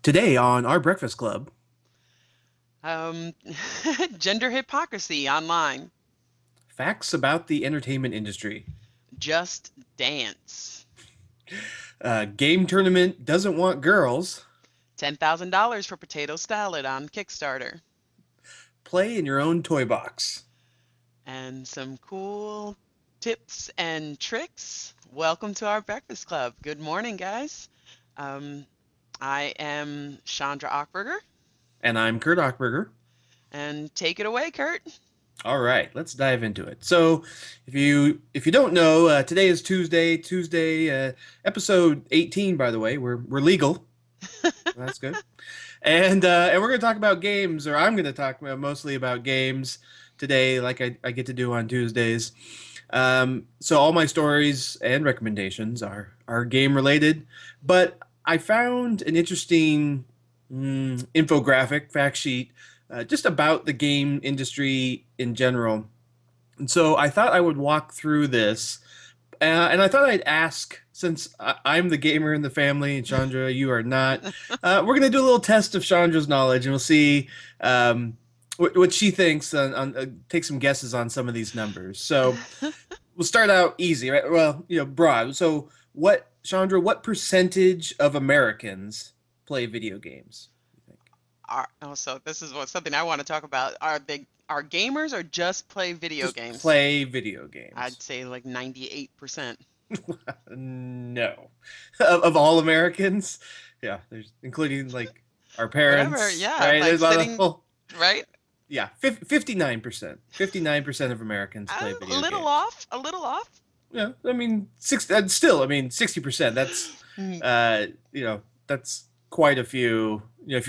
Today on Our Breakfast Club, Um, Gender hypocrisy online. facts about the entertainment industry. Just Dance. Game tournament doesn't want girls. $10,000 for potato salad on Kickstarter. Play in your own toy box. And some cool tips and tricks. Welcome to our Breakfast Club. Good morning, guys. Um, I am Chandra Ockberger. And I'm Kurt Ochberger. And take it away, Kurt. All right, let's dive into it. So, if you don't know, today is Tuesday, episode 18. By the way, we're legal. That's good. And we're gonna talk about games, or I'm gonna talk mostly about games today, like I get to do on Tuesdays. So all my stories and recommendations are game related, but I found an interesting infographic fact sheet just about the game industry in general. And so I thought I would walk through this, and I thought I'd ask, since I'm the gamer in the family and Chandra, you are not. We're gonna do a little test of Chandra's knowledge, and we'll see what she thinks. Take some guesses on some of these numbers. So we'll start out easy, right? Well, broad. So Chandra, what percentage of Americans play video games? You think? So this is something I want to talk about. Are gamers or just play video Just games? play video I'd games. say like 98%. No. Of all Americans, yeah, there's including like our Whatever, parents, yeah, right? like There's a lot of sitting, right? yeah, 59%. 59% of Americans play A video little games. off, a little off. Yeah, I mean, still, I mean, 60%. That's, Mm, uh, that's quite a few. If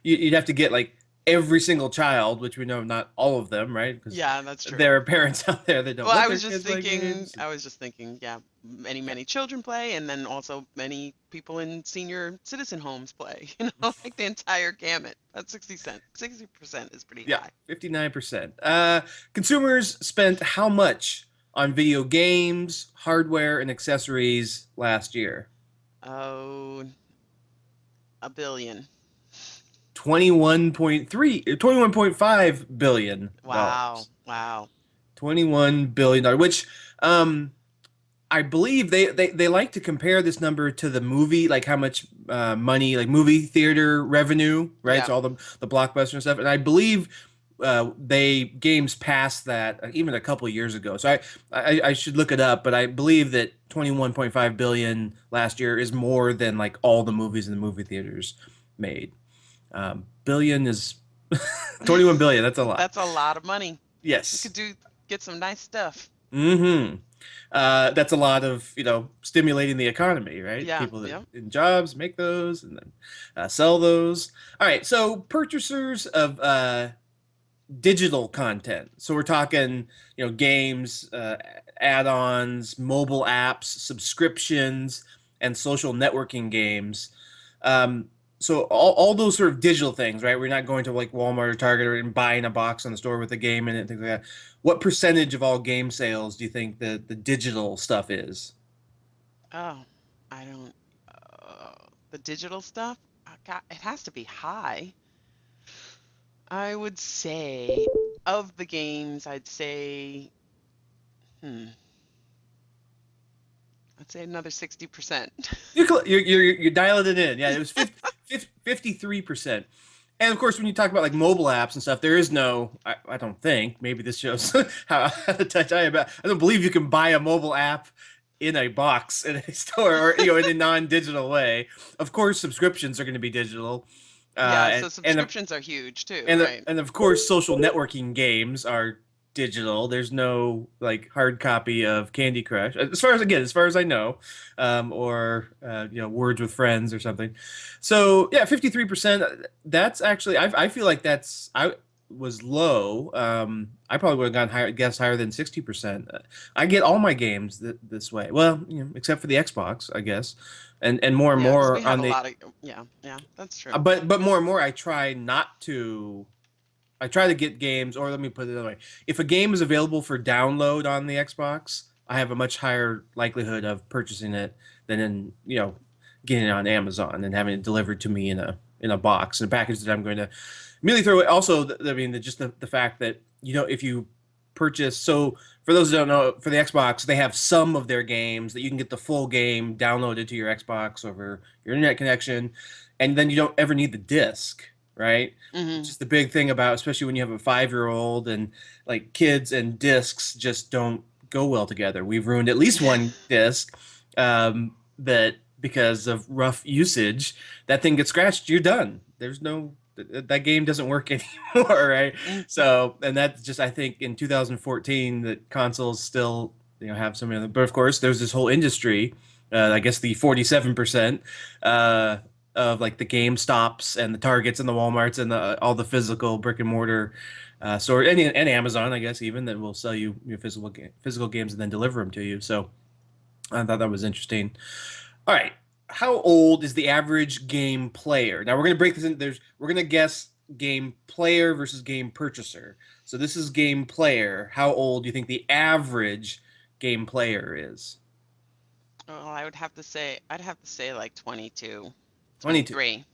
you'd have to get like every single child, which we know not all of them, right? Because yeah, that's true. there are parents out there that don't Well, let their kids play games. I was just thinking, yeah, Yeah. many children play, and then also many people in senior citizen homes play, like the entire gamut. That's 60% is pretty Yeah, high. 59%. Consumers spent how much on video games, hardware, and accessories last year? Oh, a billion. 21.5 billion Wow, dollars. wow. 21 billion dollars, which I believe they like to compare this number to the movie, like how much money, like movie theater revenue, right? Yeah. So all the blockbuster and stuff. And I believe they games passed that even a couple of years ago. So I should look it up, but I believe that 21.5 billion last year is more than like all the movies in the movie theaters made. Billion is 21 billion. That's a lot. That's a lot of money. You Yes. could get some nice stuff. Mm-hmm. That's a lot of, stimulating the economy, right? Yeah, People that yeah. in jobs make those and then sell those. All right. So purchasers of digital content. So we're talking, games, add-ons, mobile apps, subscriptions, and social networking games. Um, so all those sort of digital things, right? We're not going to like Walmart or Target and buying a box on the store with a game in it and things like that. What percentage of all game sales do you think the digital stuff is? Oh, I don't. The digital stuff, God, it has to be high. I would say of the games, hmm, I'd say another 60%. You're dialing it in. Yeah, it was 53%. And of course, when you talk about like mobile apps and stuff, there is no, I don't think, maybe this shows how to tell you about. I don't believe you can buy a mobile app in a box in a store or in a non-digital way. Of course, subscriptions are going to be digital, Yeah, and so subscriptions are huge too, and right? and of course, social networking games are digital. There's no like hard copy of Candy Crush, as far as I know, or Words with Friends or something. So yeah, 53%. That's actually I feel like I was low. I probably would have gone higher, guessed higher than 60%. I get all my games this way. Well, except for the Xbox, I guess, and Yeah, because we more have on a the. lot of, yeah, yeah, that's true. But more and more, I try not to. I try to get games, or let me put it another way: if a game is available for download on the Xbox, I have a much higher likelihood of purchasing it than getting it on Amazon and having it delivered to me in a box, in a package that I'm going to immediately throw away. Also, I mean, just the fact that if you purchase, so for those who don't know, for the Xbox, they have some of their games that you can get the full game downloaded to your Xbox over your internet connection, and then you don't ever need the disc, right? Which Hmm. is the big thing about, especially when you have a 5-year-old, and like kids and discs just don't go well together. We've ruined at least one disc that because of rough usage, that thing gets scratched, you're done. There's no that game doesn't work anymore, right? So, and that's just I think in 2014 that consoles still have some of them. But of course, there's this whole industry. I guess the 47% uh, of like the GameStops and the Targets and the WalMarts and all the physical brick and mortar store and Amazon, I guess even that will sell you your physical games and then deliver them to you. So I thought that was interesting. All right. How old is the average game player? Now we're going to break this in. We're going to guess game player versus game purchaser. So this is game player. How old do you think the average game player is? Well, I'd have to say like 22, 22. 23.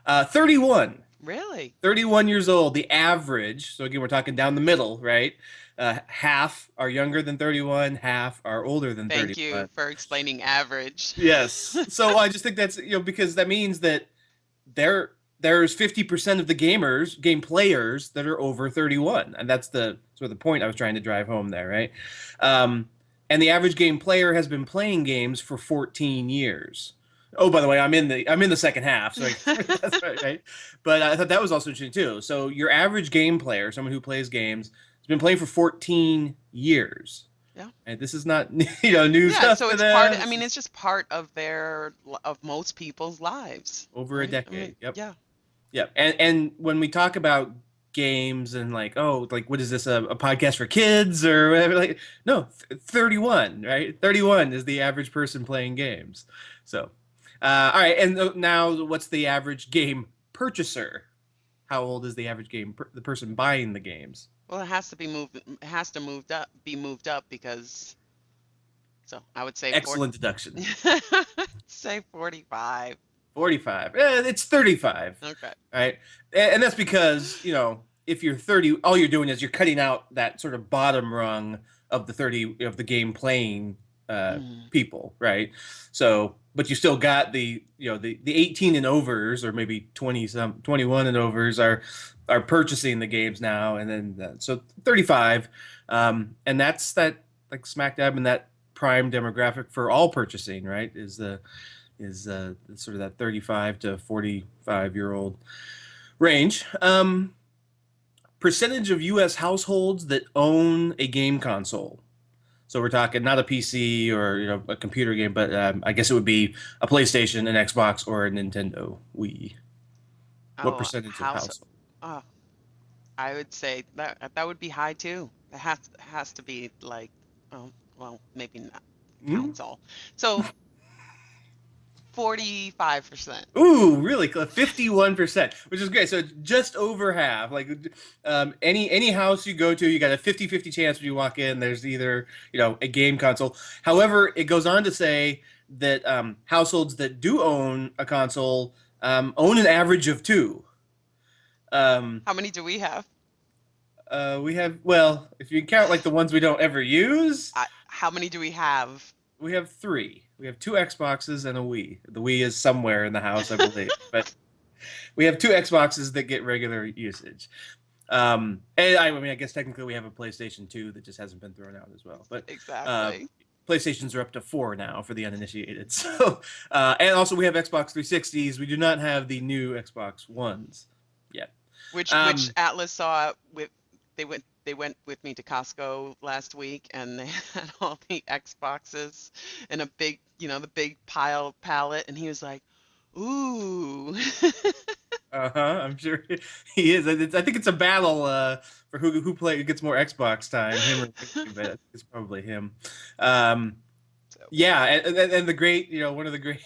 31. Really? 31 years old, the average. So again, we're talking down the middle, right? Half are younger than 31, half are older than Thank you 31. for explaining average. Yes. So I just think that's, because that means that there's 50% of the game players that are over 31. And that's the sort of the point I was trying to drive home there, right? Um, and the average game player has been playing games for 14 years. Oh, by the way, I'm in the second half, so that's right, right? But I thought that was also interesting too. So your average game player, someone who plays games, has been playing for 14 years. Yeah. And this is not new Yeah, stuff so to it's part, them. I This mean, is it's just part of of most people's lives, over a right? I mean, decade. Yep. yeah. Yep. And when we talk about games and like, oh, like what is this, a podcast for kids or whatever? Like, no, 31, right? 31 is the average person playing games. So, all right. And now, what's the average game purchaser? How old is the average the person buying the games? Well, it has to be moved up because, so I would say Excellent deduction. say 45. 45. It's 35. Okay. Right? And that's because, if you're 30, all you're doing is you're cutting out that sort of bottom rung of the 30 of the game playing Mm. people, right? So, but you still got the 18 and overs, or maybe 21 and overs are purchasing the games now, and then so 35, and that's that like smack dab in that prime demographic for all purchasing, right? Is sort of that 35 to 45-year-old range. Percentage of U.S. households that own a game console. So we're talking not a PC or a computer game, but I guess it would be a PlayStation, an Xbox, or a Nintendo Wii. What Oh, percentage of house. household? Oh, I would say that would be high too. It has to be like, oh, well, maybe not Hmm? council. So 45%. Ooh, really close. 51%, which is great. So just over half. Like any house you go to, you got a 50-50 chance when you walk in, there's either, a game console. However, it goes on to say that households that do own a console own an average of two. Um, How many do we have? we have, well, if you count like the ones we don't ever use, How many do we have? we have three. We have two Xboxes and a Wii. The Wii is somewhere in the house, I believe, but we have two Xboxes that get regular usage. And I mean, I guess technically we have a PlayStation 2 that just hasn't been thrown out as well. But uh, Exactly. PlayStations are up to four now for the uninitiated. So, and also we have Xbox 360s. We do not have the new Xbox Ones yet. Which Um, Atlas saw with they went with me to Costco last week and they had all the Xboxes in a big, the big pile pallet and he was like, "Ooh." I'm sure he is. I think it's a battle for who gets more Xbox time, him or me, but it's probably him. Um, So, yeah, and the great, one of the great,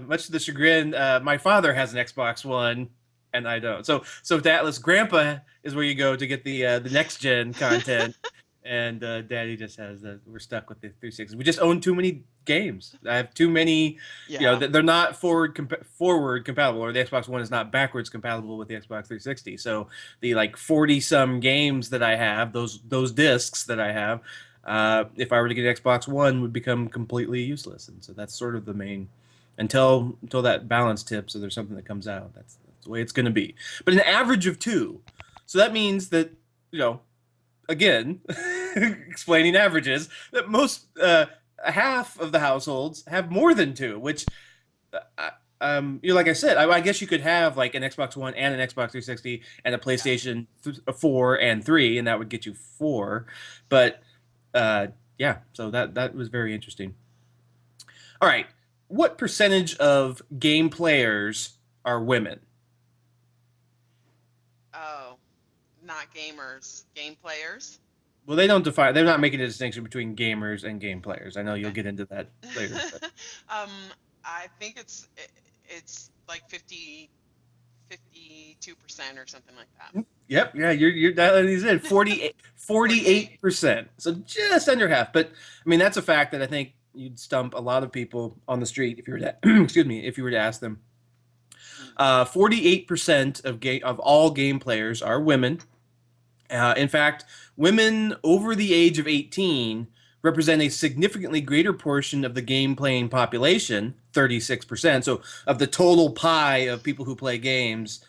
much to the chagrin, my father has an Xbox One, and I don't. So to Atlas, Grandpa is where you go to get the next gen content, and Daddy just has the. We're stuck with the 360. We just own too many games. I have too many. Yeah. They're not forward compatible, or the Xbox One is not backwards compatible with the Xbox 360. So the like 40 some games that I have, those discs that I have, if I were to get an Xbox One, would become completely useless. And so that's sort of the main until that balance tips or there's something that comes out. That's the way it's going to be. But an average of two. So that means that you know again, explaining averages, that most half of the households have more than two, which, like I said, I guess you could have like an Xbox One and an Xbox 360 and a Yeah. PlayStation 4 and 3, and that would get you four. But uh, yeah, so that was very interesting. All right, what percentage of game players are women? Oh, not gamers, game players. Well, they don't define. They're not making a distinction between gamers and game players. I know you'll Okay. get into that later, but um, I think it's like 52% or something like that. yep, yeah, you're dialing these in 48. 48%. So just under half. But I mean, that's a fact that I think you'd stump a lot of people on the street if you were to excuse me, if you were to ask them. Mm. 48% of all game players are women. In fact, women over the age of 18 represent a significantly greater portion of the game playing population, 36%. So, of the total pie of people who play games,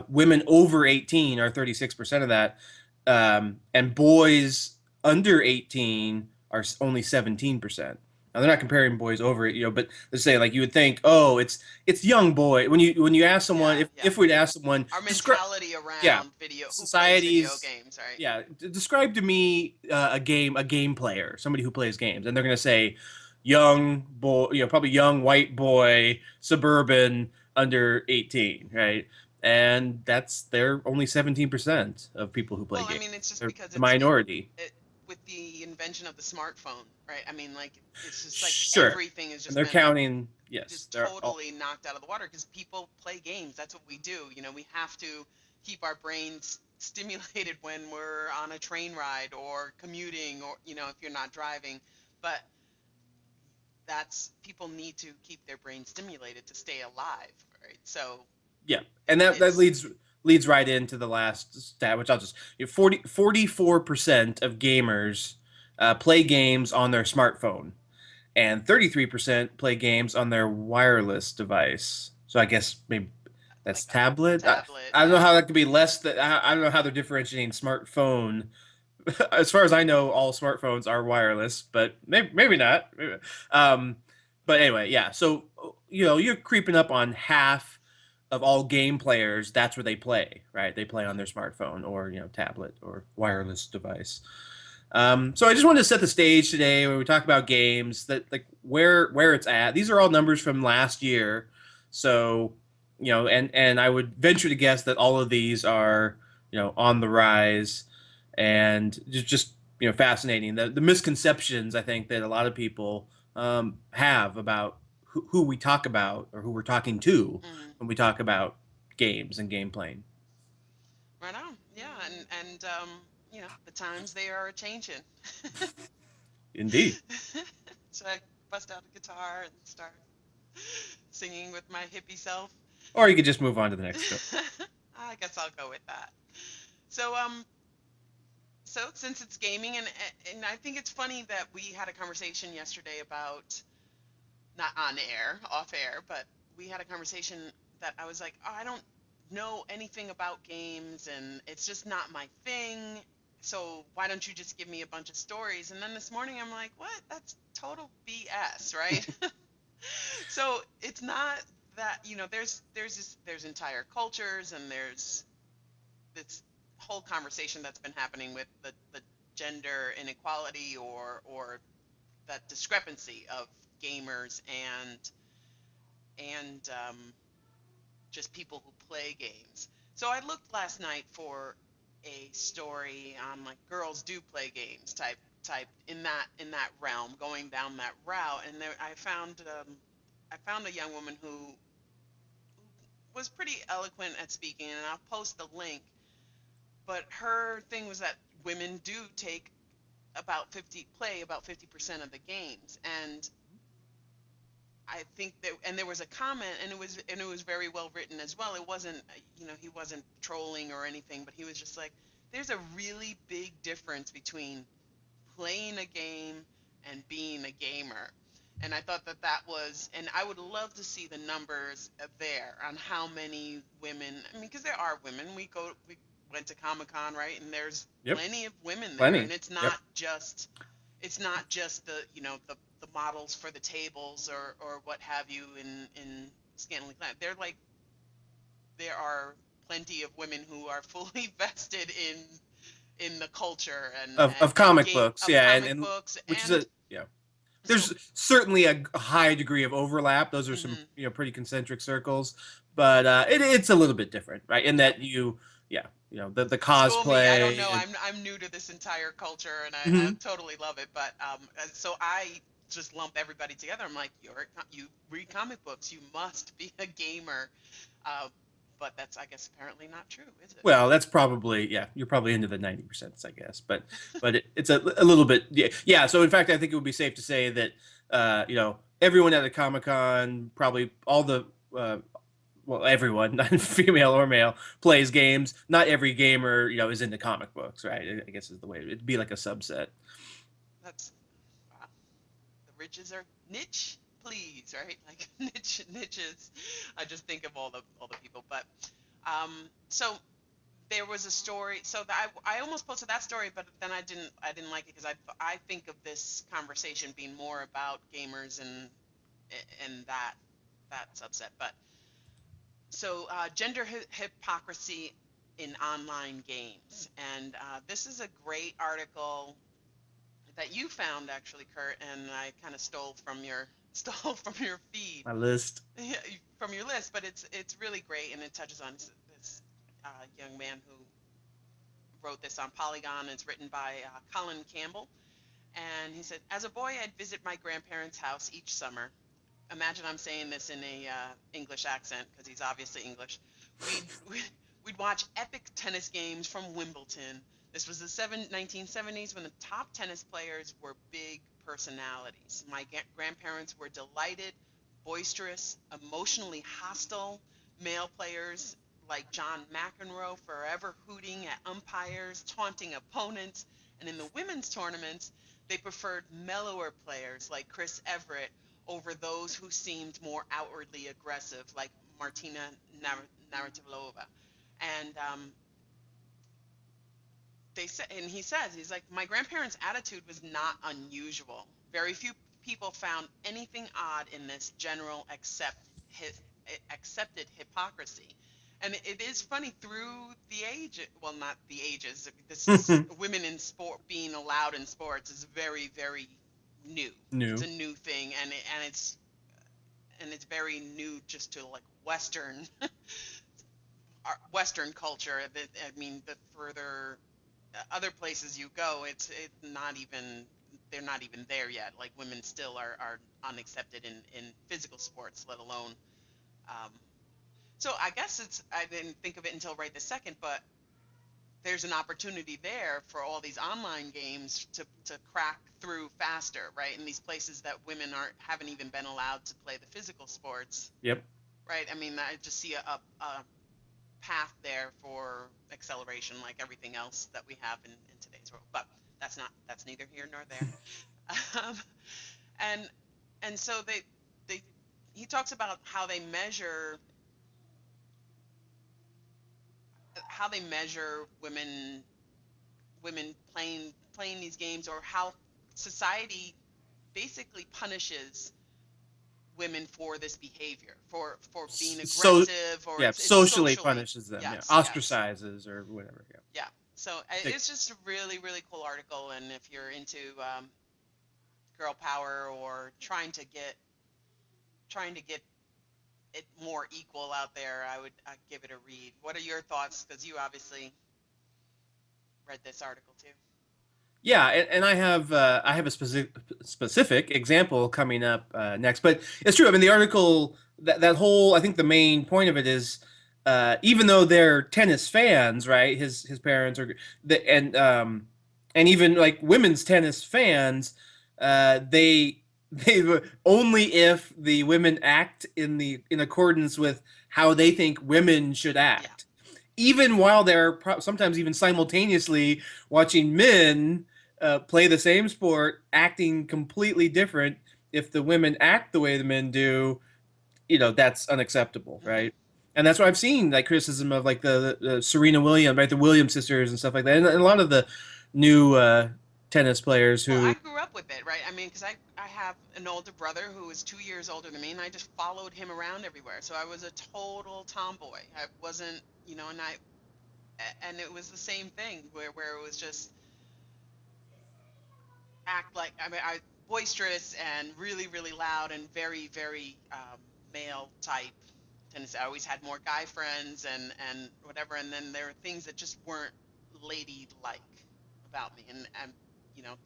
women over 18 are 36% of that. And boys under 18 are only 17%. Now they're not comparing boys over it, but let's say like you would think, oh, it's young boy. When you ask someone, Yeah, if yeah. we'd ask someone, Our describe, mentality yeah, around who plays video societies, games, right? yeah, describe to me a game player, somebody who plays games, and they're gonna say young boy, probably young white boy, suburban, under 18, right? And they're only 17% of people who play Well, I games. mean, it's just They're because the minority. it with the invention of the smartphone, right? I mean, like it's just like Sure, everything has and just they're been counting. Yes, just they're all. totally knocked out of the water because people play games. That's what we do. We have to keep our brains stimulated when we're on a train ride or commuting or, if you're not driving. But that's people need to keep their brain stimulated to stay alive, right? So Yeah, and that it's leads right into the last stat, which I'll just 44% of gamers play games on their smartphone, and 33% play games on their wireless device. So I guess maybe that's like a tablet. I, tablet, I don't know yeah. how that could be less that I don't know how they're differentiating smartphone. As far as I know, all smartphones are wireless, but maybe not. Um, but anyway, yeah. So you're creeping up on half of all game players. That's where they play, right? They play on their smartphone or tablet or wireless device. So I just wanted to set the stage today when we talk about games that like where it's at. These are all numbers from last year, so and I would venture to guess that all of these are on the rise, and just fascinating the misconceptions I think that a lot of people have about who we talk about or who we're talking to Mm, when we talk about games and game playing. right on, yeah, and the times they are a changing. Indeed. So I bust out a guitar and start singing with my hippie self. Or you could just move on to the next story. I guess I'll go with that. So since it's gaming, and I think it's funny that we had a conversation yesterday about, not on air, off air, but we had a conversation that I was like, oh, I don't know anything about games and it's just not my thing. So why don't you just give me a bunch of stories? And then this morning I'm like, what? That's total BS, right? So it's not that, there's entire cultures and there's this whole conversation that's been happening with the gender inequality or that discrepancy of gamers and just people who play games. So I looked last night for a story on like girls do play games type in that realm, going down that route, and there I found a young woman who was pretty eloquent at speaking, and I'll post the link. But her thing was that women do take about 50% of the games. And I think that, and there was a comment, and it was very well written as well. It wasn't, he wasn't trolling or anything, but he was just like, there's a really big difference between playing a game and being a gamer. And I thought that that was, and I would love to see the numbers there on how many women. I mean, because there are women. We went to Comic Con, right? And there's Yep. plenty of women there, and Plenty. Yep. it's not just the models for the tables or what have you in Scantily Clad. There are plenty of women who are fully vested in the culture Of and comic game books, of yeah, comic and books. which is And a yeah. so There's certainly a high degree of overlap. Those are some mhm. pretty concentric circles, but it's a little bit different, right? In Yep. that the School me. I don't know. cosplay and I'm new to this entire culture, and I Mhm. totally love it. But so I just lump everybody together. I'm like, you read comic books. You must be a gamer. Uh, but that's, I guess, apparently not true, is it? Well, that's probably yeah. You're probably into the 90%, I guess, but it's a little bit yeah. So in fact, I think it would be safe to say that everyone at a Comic Con, probably all the uh, well, everyone, not female or male, plays games. Not every gamer, is into comic books, right? I guess is the way it'd be like a subset. That's wow. The riches are niche, please, right? Like niches. I just think of all the people. But so there was a story. So that I almost posted that story, but then I didn't like it because I think of this conversation being more about gamers and that subset. But so gender hypocrisy in online games, and this is a great article that you found actually, Kurt, and I kind of stole from your stole from your feed, My list. from your list. But it's really great, and it touches on this young man who wrote this on Polygon. It's written by Colin Campbell, and he said, "As a boy, I'd visit my grandparents' house each summer. Imagine I'm saying this in a English accent because he's obviously English. We'd, we'd we'd watch epic tennis games from Wimbledon. This was the 1970s when the top tennis players were big personalities. My grandparents were delighted, boisterous, emotionally hostile male players like John McEnroe forever hooting at umpires, taunting opponents, and in the women's tournaments, they preferred mellower players like Chris Everett over those who seemed more outwardly aggressive, like Martina Navratilova. And he says, he's like, my grandparents' attitude was not unusual. Very few people found anything odd in this general accepted hypocrisy. And it is funny through the age, well, not the ages. This is women in sport being allowed in sports is very, very new. It's New. a new thing, and it's very new just to like Western culture. That, I mean, the further other places you go, it's not even they're not even there yet. Like women still are unaccepted in physical sports, let alone. Um, so I guess I didn't think of it until right this second, but there's an opportunity there for all these online games to crack through faster, right? In these places that women haven't even been allowed to play the physical sports, Yep. right? I mean, I just see a path there for acceleration, like everything else that we have in today's world. But that's neither here nor there. And so they he talks about how they measure women playing these games, or how society basically punishes women for this behavior, for being So aggressive, or yeah, it's socially socially. punishes them. Yeah, Yes. ostracizes or whatever. Yeah. Yeah. So Take- it's just a really, really cool article. And if you're into girl power or trying to get it more equal out there, I'd give it a read. What are your thoughts? Because you obviously read this article too. Yeah, and I have a specific example coming up next, but it's true. I mean, the article that whole I think the main point of it is even though they're tennis fans, right? His parents are and and even like women's tennis fans, they only if the women act in accordance with how they think women should Yeah. act, even while they're sometimes even simultaneously watching men play the same sport, acting completely different. If the women act the way the men do, that's unacceptable, Hmm. right? And that's why I've seen like criticism of like the Serena Williams, right, the Williams sisters and stuff like that, and a lot of the new tennis players Well, I who, grew up with it, right? I mean, because I have an older brother who is 2 years older than me, and I just followed him around everywhere. So I was a total tomboy. I wasn't, and it was the same thing where it was just act like, I mean, I boisterous and really, really loud and very, very male type tennis. I always had more guy friends and whatever, and then there were things that just weren't lady-like about me, and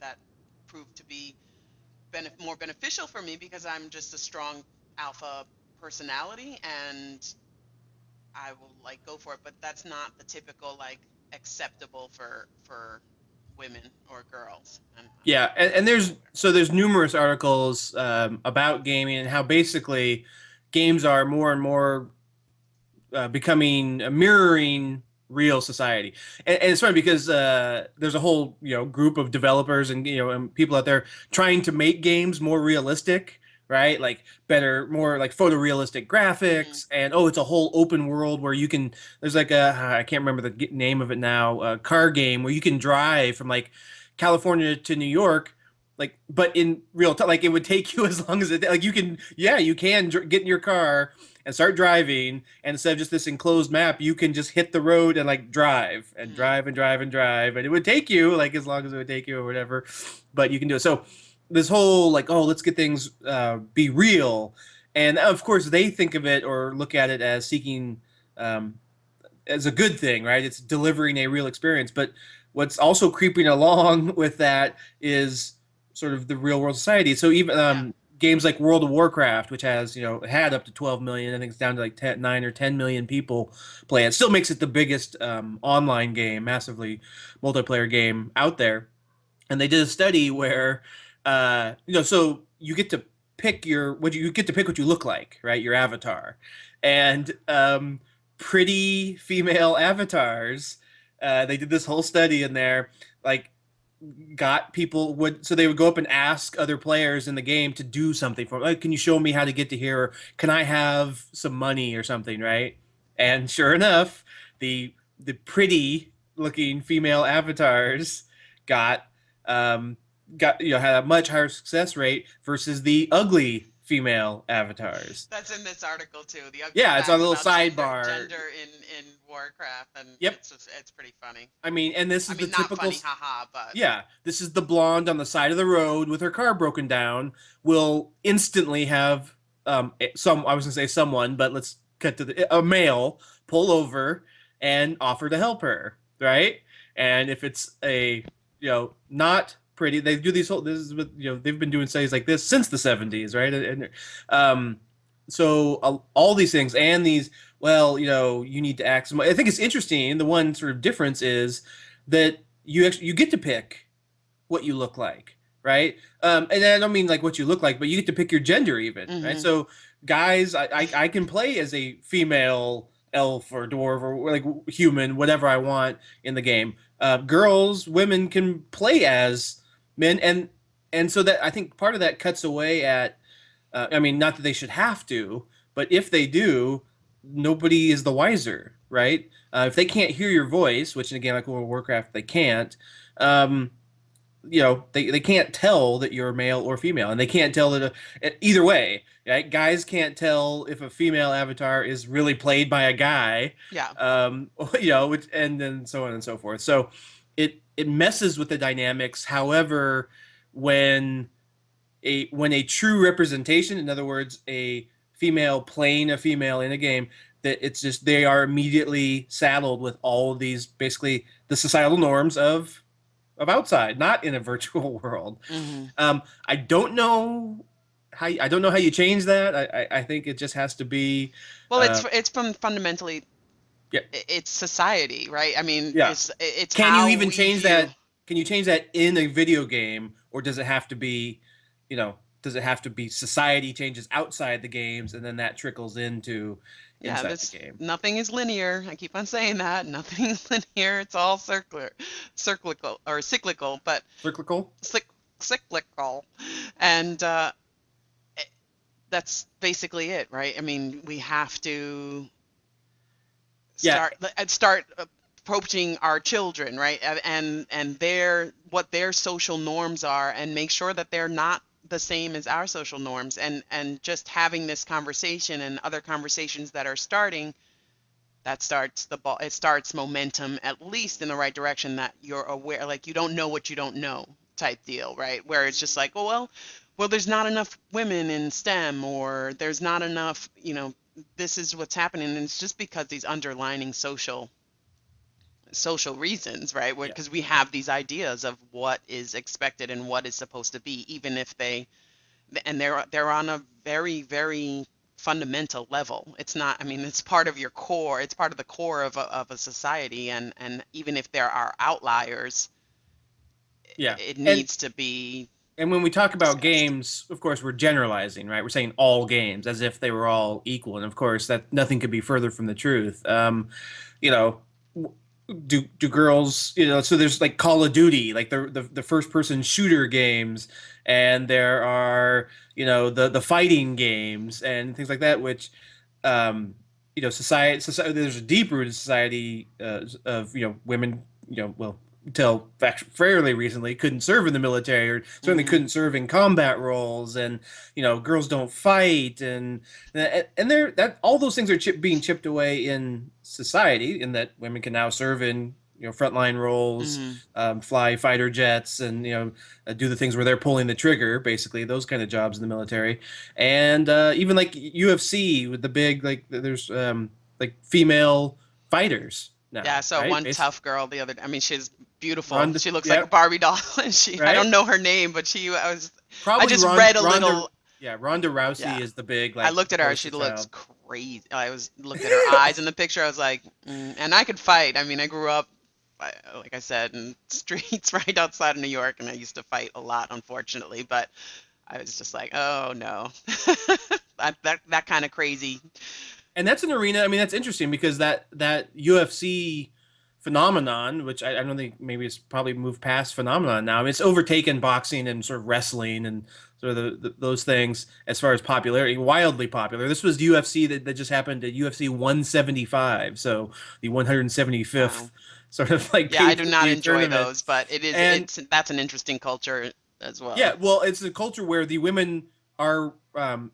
that proved to be more beneficial for me because I'm just a strong alpha personality, and I will like go for it. But that's not the typical like acceptable for women or girls, and yeah, and that's there's nowhere. so there's numerous articles about gaming and how basically games are more and more becoming mirroring real society. And it's funny because there's a whole group of developers and and people out there trying to make games more realistic, right? Like better, more like photorealistic Hmm. graphics, and oh, it's a whole open world where you can. There's like a I can't remember the name of it now, a car game where you can drive from like California to New York. Like, but in real time, like it would take you as long as it, like you can, yeah, you can get in your car and start driving, and instead of just this enclosed map, you can just hit the road and like drive and Hmm. drive and drive and drive, and it would take you like as long as it would take you or whatever, but you can do it. So this whole like, oh, let's get things be real, and of course they think of it or look at it as seeking um, as a good thing, right? It's delivering a real experience. But what's also creeping along with that is sort of the real world society. So even Yeah. games like World of Warcraft, which has had up to 12 million, I think it's down to like 9 or 10 million people play it. Still makes it the biggest online game, massively multiplayer game out there. And they did a study where, so you get to pick you get to pick what you look like, right? Your avatar, and pretty female avatars. They did this whole study in there, like got people would so they would go up and ask other players in the game to do something for them. Like, can you show me how to get to here? Or can I have some money or something, right? And sure enough, the pretty looking female avatars got um had a much higher success rate versus the ugly female avatars. That's in this article too. The ugly Yeah, it's on a facts little about gender sidebar. gender in Warcraft, and Yep. it's pretty funny. I mean, and this I is the mean, not typical. funny, haha, but Yeah, this is the blonde on the side of the road with her car broken down. Will instantly have some. I was gonna say someone, but let's cut to a male pull over and offer to help her, right? And if it's a not pretty, they do these whole. This is what they've been doing studies like this since the 70s, right? And um, so all these things and these. Well, you need to act. I think it's interesting. The one sort of difference is that you get to pick what you look like, right? And I don't mean like what you look like, but you get to pick your gender even, right? hmm. So guys, I can play as a female elf or dwarf or like human, whatever I want in the game. Girls, women can play as men, and so that I think part of that cuts away at. I mean, not that they should have to, but if they do, nobody is the wiser, right? If they can't hear your voice, which in a game like World of Warcraft they can't, um, they can't tell that you're male or female, and they can't tell that either way. Right? Guys can't tell if a female avatar is really played by a guy, Yeah. and then so on and so forth. So it messes with the dynamics. However, when a true representation, in other words, a female playing a female in a game, that it's just they are immediately saddled with all of these basically the societal norms of outside, not in a virtual world. Hmm. I don't know I don't know how you change that. I think it just has to be Well, uh, it's from fundamentally yeah, it's society, right? I mean, yeah. it's Can you how even we change view. that? can you change that in a video game, or does it have to be, does it have to be society changes outside the games and then that trickles into Yeah, inside the this game? nothing is linear. I keep on saying that. Nothing is linear. It's all cyclical or cyclical, but Cyclical? cyc cyclical. And that's basically it, right? I mean, we have to Yeah, start approaching our children, right? And their what their social norms are, and make sure that they're not the same as our social norms, and just having this conversation and other conversations that are starting, that starts the ball, it starts momentum at least in the right direction, that you're aware, like you don't know what you don't know type deal, right? Where it's just like, oh well, there's not enough women in STEM, or there's not enough, this is what's happening, and it's just because these underlining social reasons, right? yeah, Because we have these ideas of what is expected and what is supposed to be, even if they're on a very, very fundamental level. It's not, I mean, it's part of your core. It's part of the core of a society, and even if there are outliers, yeah. it And needs to be and when we talk about discussed. games, of course, we're generalizing, right? We're saying all games as if they were all equal, and of course, that nothing could be further from the truth. You know, do girls, so there's like Call of Duty, like the first person shooter games, and there are, the fighting games and things like that, which society, there's a deep rooted society of, women, well, until fairly recently couldn't serve in the military, or certainly Hmm. couldn't serve in combat roles, and girls don't fight, and there, that all those things are being chipped away in society, in that women can now serve in, frontline roles, Hmm. fly fighter jets, and do the things where they're pulling the trigger, basically those kind of jobs in the military, and even like UFC with the big, like there's like female fighters Yeah, I now, saw right? one tough girl the other. I mean, she's beautiful. Ronda, She looks like a yep, Barbie doll, and I right. don't know her name, but I Probably just read a Ronda, little. yeah, Ronda Yeah, Rousey is the big I like looked at her. She poster looks child. crazy. I was looked at her eyes in the picture. I was like, and I could fight. I mean, I grew up, like I said, in streets right outside of New York, and I used to fight a lot, unfortunately. But I was just like, oh no, that kind of crazy. And that's an arena. I mean, that's interesting because that UFC phenomenon, which I don't think, maybe it's probably moved past phenomenon now. I mean, it's overtaken boxing and sort of wrestling and sort of those things as far as popularity, wildly popular. This was UFC that just happened at UFC 175, so the 175th Wow. sort of like Yeah, I do not pay-per-view enjoy tournament. those, but And that's an interesting culture as yeah, well. well, it's a culture where the women are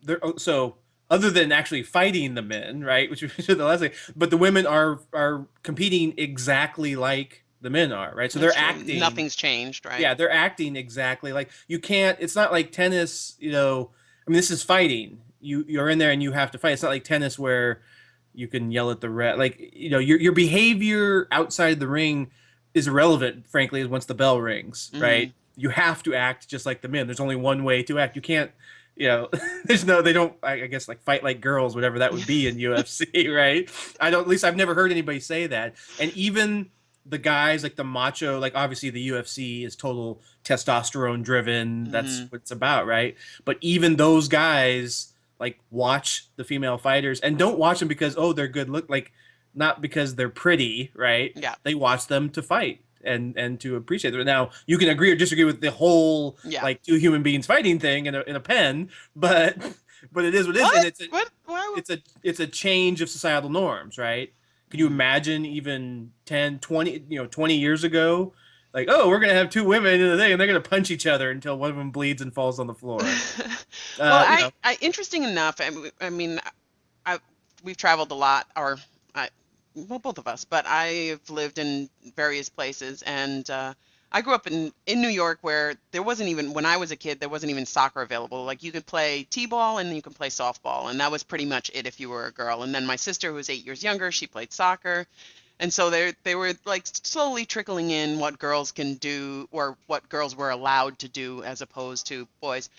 they're so, other than actually fighting the men, right? Which is the last thing, but the women are competing exactly like the men are, right? So That's they're true. acting, Nothing's changed, right? yeah, they're acting exactly like, you can't. It's not like tennis, I mean, this is fighting. You're in there and you have to fight. It's not like tennis where you can yell at the ref. Like, your behavior outside the ring is irrelevant, frankly, once the bell rings, right? Hmm. You have to act just like the men. There's only one way to act. You can't, they don't, I guess, like fight like girls, whatever that would be in UFC, right? I don't, at least I've never heard anybody say that. And even the guys, like the macho, like obviously the UFC is total testosterone driven. That's Hmm. what it's about, right? But even those guys like watch the female fighters and don't watch them because, oh, they're good look, like, not because they're pretty, right? Yeah. They watch them to fight and to appreciate it. Now, you can agree or disagree with the whole Yeah. like two human beings fighting thing in a pen, but it is what it is, and What? What? Why? it's a change of societal norms, right? Can you Mm. imagine even 10, 20, 20 years ago, like, oh, we're gonna have two women in the thing and they're gonna punch each other until one of them bleeds and falls on the floor. Well, You know, interesting enough. I mean, I we've traveled a lot, or I, well, both of us, but I've lived in various places, and I grew up in New York, where there wasn't even, when I was a kid, there wasn't even soccer available. Like, you could play t-ball and you could play softball, and that was pretty much it if you were a girl. And then my sister, who was 8 years younger, she played soccer. And so they were like slowly trickling in what girls can do, or what girls were allowed to do as opposed to boys.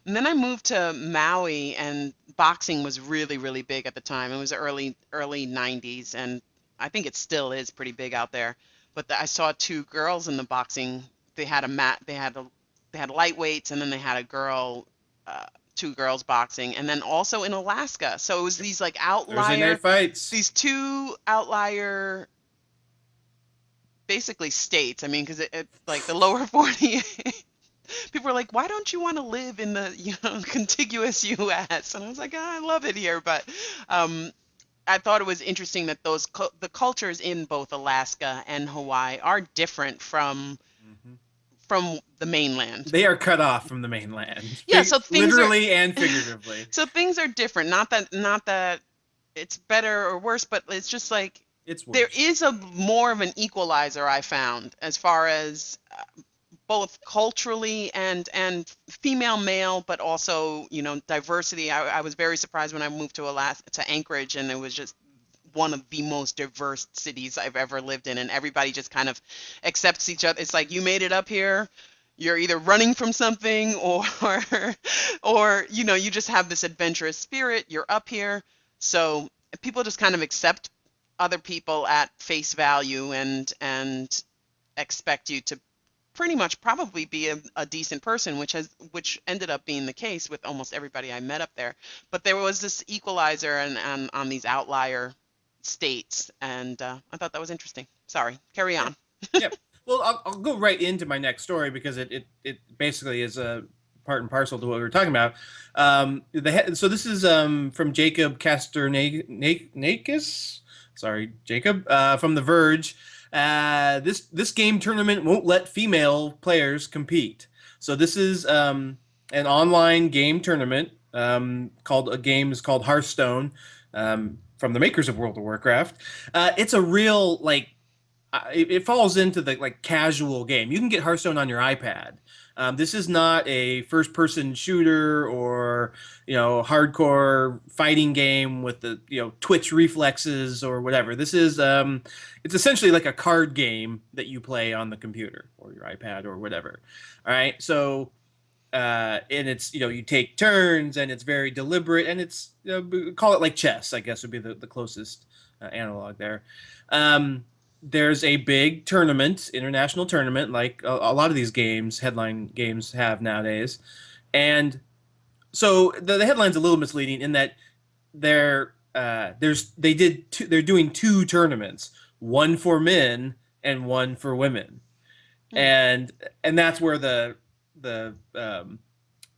And then I moved to Maui, and boxing was really, really big at the time. It was early 90s, and I think it still is pretty big out there. But I saw two girls in the boxing they had a mat, they had lightweights, and then they had a girl, uh, two girls boxing, and then also in Alaska. So it was these like Thursday night outlier, fights. these two outlier, basically states. I mean, because like the lower 48, people are like, why don't you want to live in the, contiguous U.S.? And I was like, "Ah, I love it here," but um, I thought it was interesting that the cultures in both Alaska and Hawaii are different Mhm. from the mainland. They are cut off from the mainland, Yeah, so things are literally and figuratively. so things are different. Not that it's better or worse, but it's just like It's there worse. is a more of an equalizer I found as far as both culturally and female male, but also diversity. I was very surprised when I moved to Alaska to Anchorage, and it was just one of the most diverse cities I've ever lived in, and everybody just kind of accepts each other. It's like you made it up here. You're either running from something or you just have this adventurous spirit. You're up here. So people just kind of accept other people at face value and expect you to pretty much probably be a decent person, which ended up being the case with almost everybody I met up there. But there was this equalizer and on these outlier states, and I thought that was interesting. Sorry, carry Yeah. on. Yep. Well, I'll go right into my next story because it basically is a part and parcel to what we were talking about. So this is from Jacob Nakis. Sorry, Jacob, from The Verge. This game tournament won't let female players compete. So this is an online game tournament called a game is called Hearthstone, from the makers of World of Warcraft. It's a real like it falls into the like casual game. You can get Hearthstone on your iPad. This is not a first-person shooter or hardcore fighting game with the twitch reflexes or whatever. This is it's essentially like a card game that you play on the computer or your iPad or whatever. All right, so and it's you take turns and it's very deliberate and it's call it like chess, I guess would be the closest analog there. Um, there's a big tournament, international tournament, like a lot of these games, headline games have nowadays, and so the headline's a little misleading in that they're doing two tournaments, one for men and one for women, Hmm. and that's where the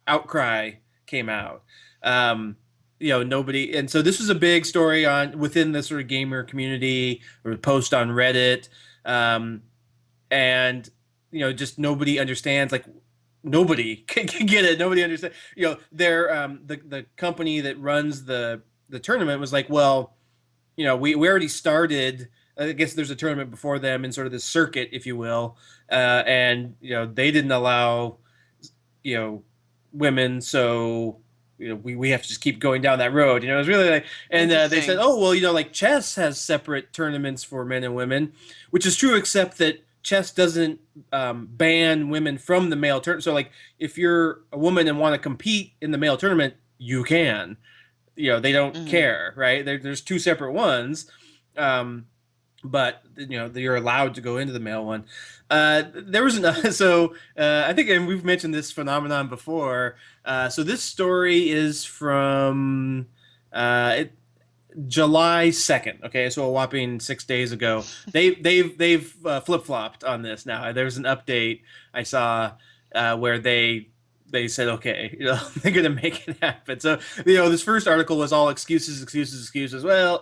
outcry came out. Um, nobody, and so this was a big story on within the sort of gamer community or post on Reddit, um, and just nobody understands. Like nobody can get it. Nobody understands. They're the company that runs the tournament was like, well, we already started. I guess there's a tournament before them in sort of this circuit, if you will, and they didn't allow you know women, so we have to just keep going down that road. It was really like, and they said, Interesting. oh well, like chess has separate tournaments for men and women, which is true, except that chess doesn't ban women from the male tournament. So like if you're a woman and want to compete in the male tournament, you can. They don't Hmm. care, right? There's two separate ones. But you're allowed to go into the male one. There was an so I think, and we've mentioned this phenomenon before. So this story is from July 2nd. Okay, so a whopping 6 days ago. They've flip flopped on this now. There's an update I saw where they said, okay, they're gonna make it happen. So this first article was all excuses, excuses, excuses. Well,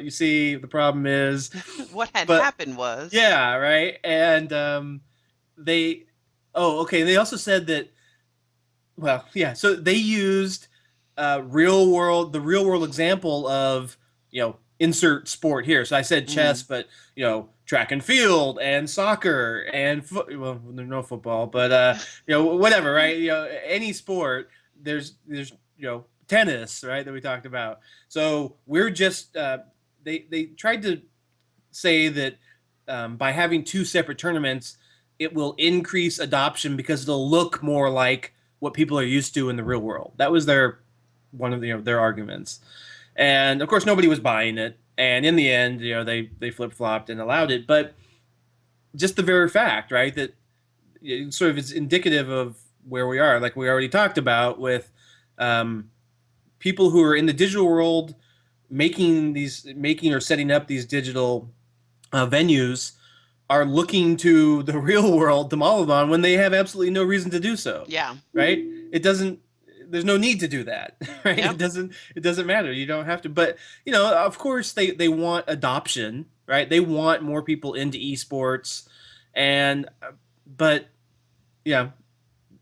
you see, the problem is, What had but happened was, yeah, right, and they, oh, okay. They also said that, well, yeah. So they used the real world example of insert sport here. So I said chess, mm, but track and field and soccer and well, there's no football, but whatever, right? Any sport. There's tennis, right, that we talked about. So we're just they tried to say that by having two separate tournaments, it will increase adoption because it'll look more like what people are used to in the real world. That was their one of their arguments, and of course nobody was buying it. And in the end, they flip flopped and allowed it. But just the very fact, right, that sort of it's indicative of where we are, like we already talked about with um, people who are in the digital world making or setting up these digital venues are looking to the real world to model on when they have absolutely no reason to do so, Yeah. right? It doesn't. There's no need to do that, right? Yep. It doesn't matter. You don't have to. But of course, they want adoption, right? They want more people into esports, and but yeah,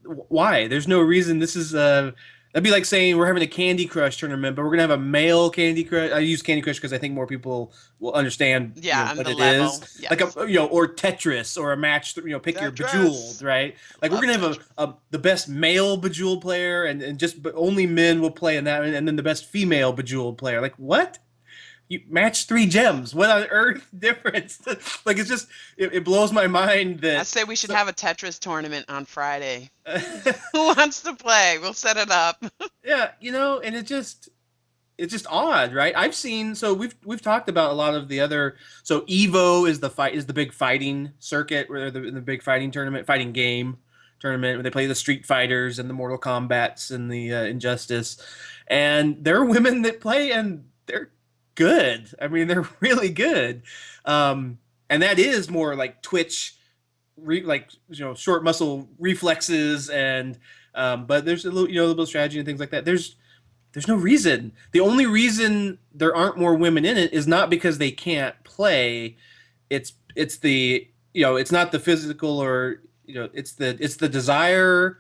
why? There's no reason. This is that'd be like saying we're having a Candy Crush tournament, but we're gonna have a male Candy Crush. I use Candy Crush because I think more people will understand, Yeah, on what the it level. is. Like Yes. or Tetris or a match. Pick your Bejeweled, Tetris. right? Like we're Love gonna have Tetris. the best male Bejeweled player, and just but only men will play in that, and then the best female Bejeweled player. Like what? You match three gems. What on earth difference? Like it's just it blows my mind I that. say we should So, have a Tetris tournament on Friday. Who wants to play? We'll set it up. yeah, and it's just odd, right? I've seen so we've talked about a lot of the other so Evo is the big fighting circuit where they're the big fighting tournament, fighting game tournament where they play the Street Fighters and the Mortal Kombats and the Injustice. And there are women that play and they're good. I mean, they're really good. And that is more like Twitch like short muscle reflexes and but there's a little bit of strategy and things like that. There's no reason. The only reason there aren't more women in it is not because they can't play. It's the it's not the physical or it's the desire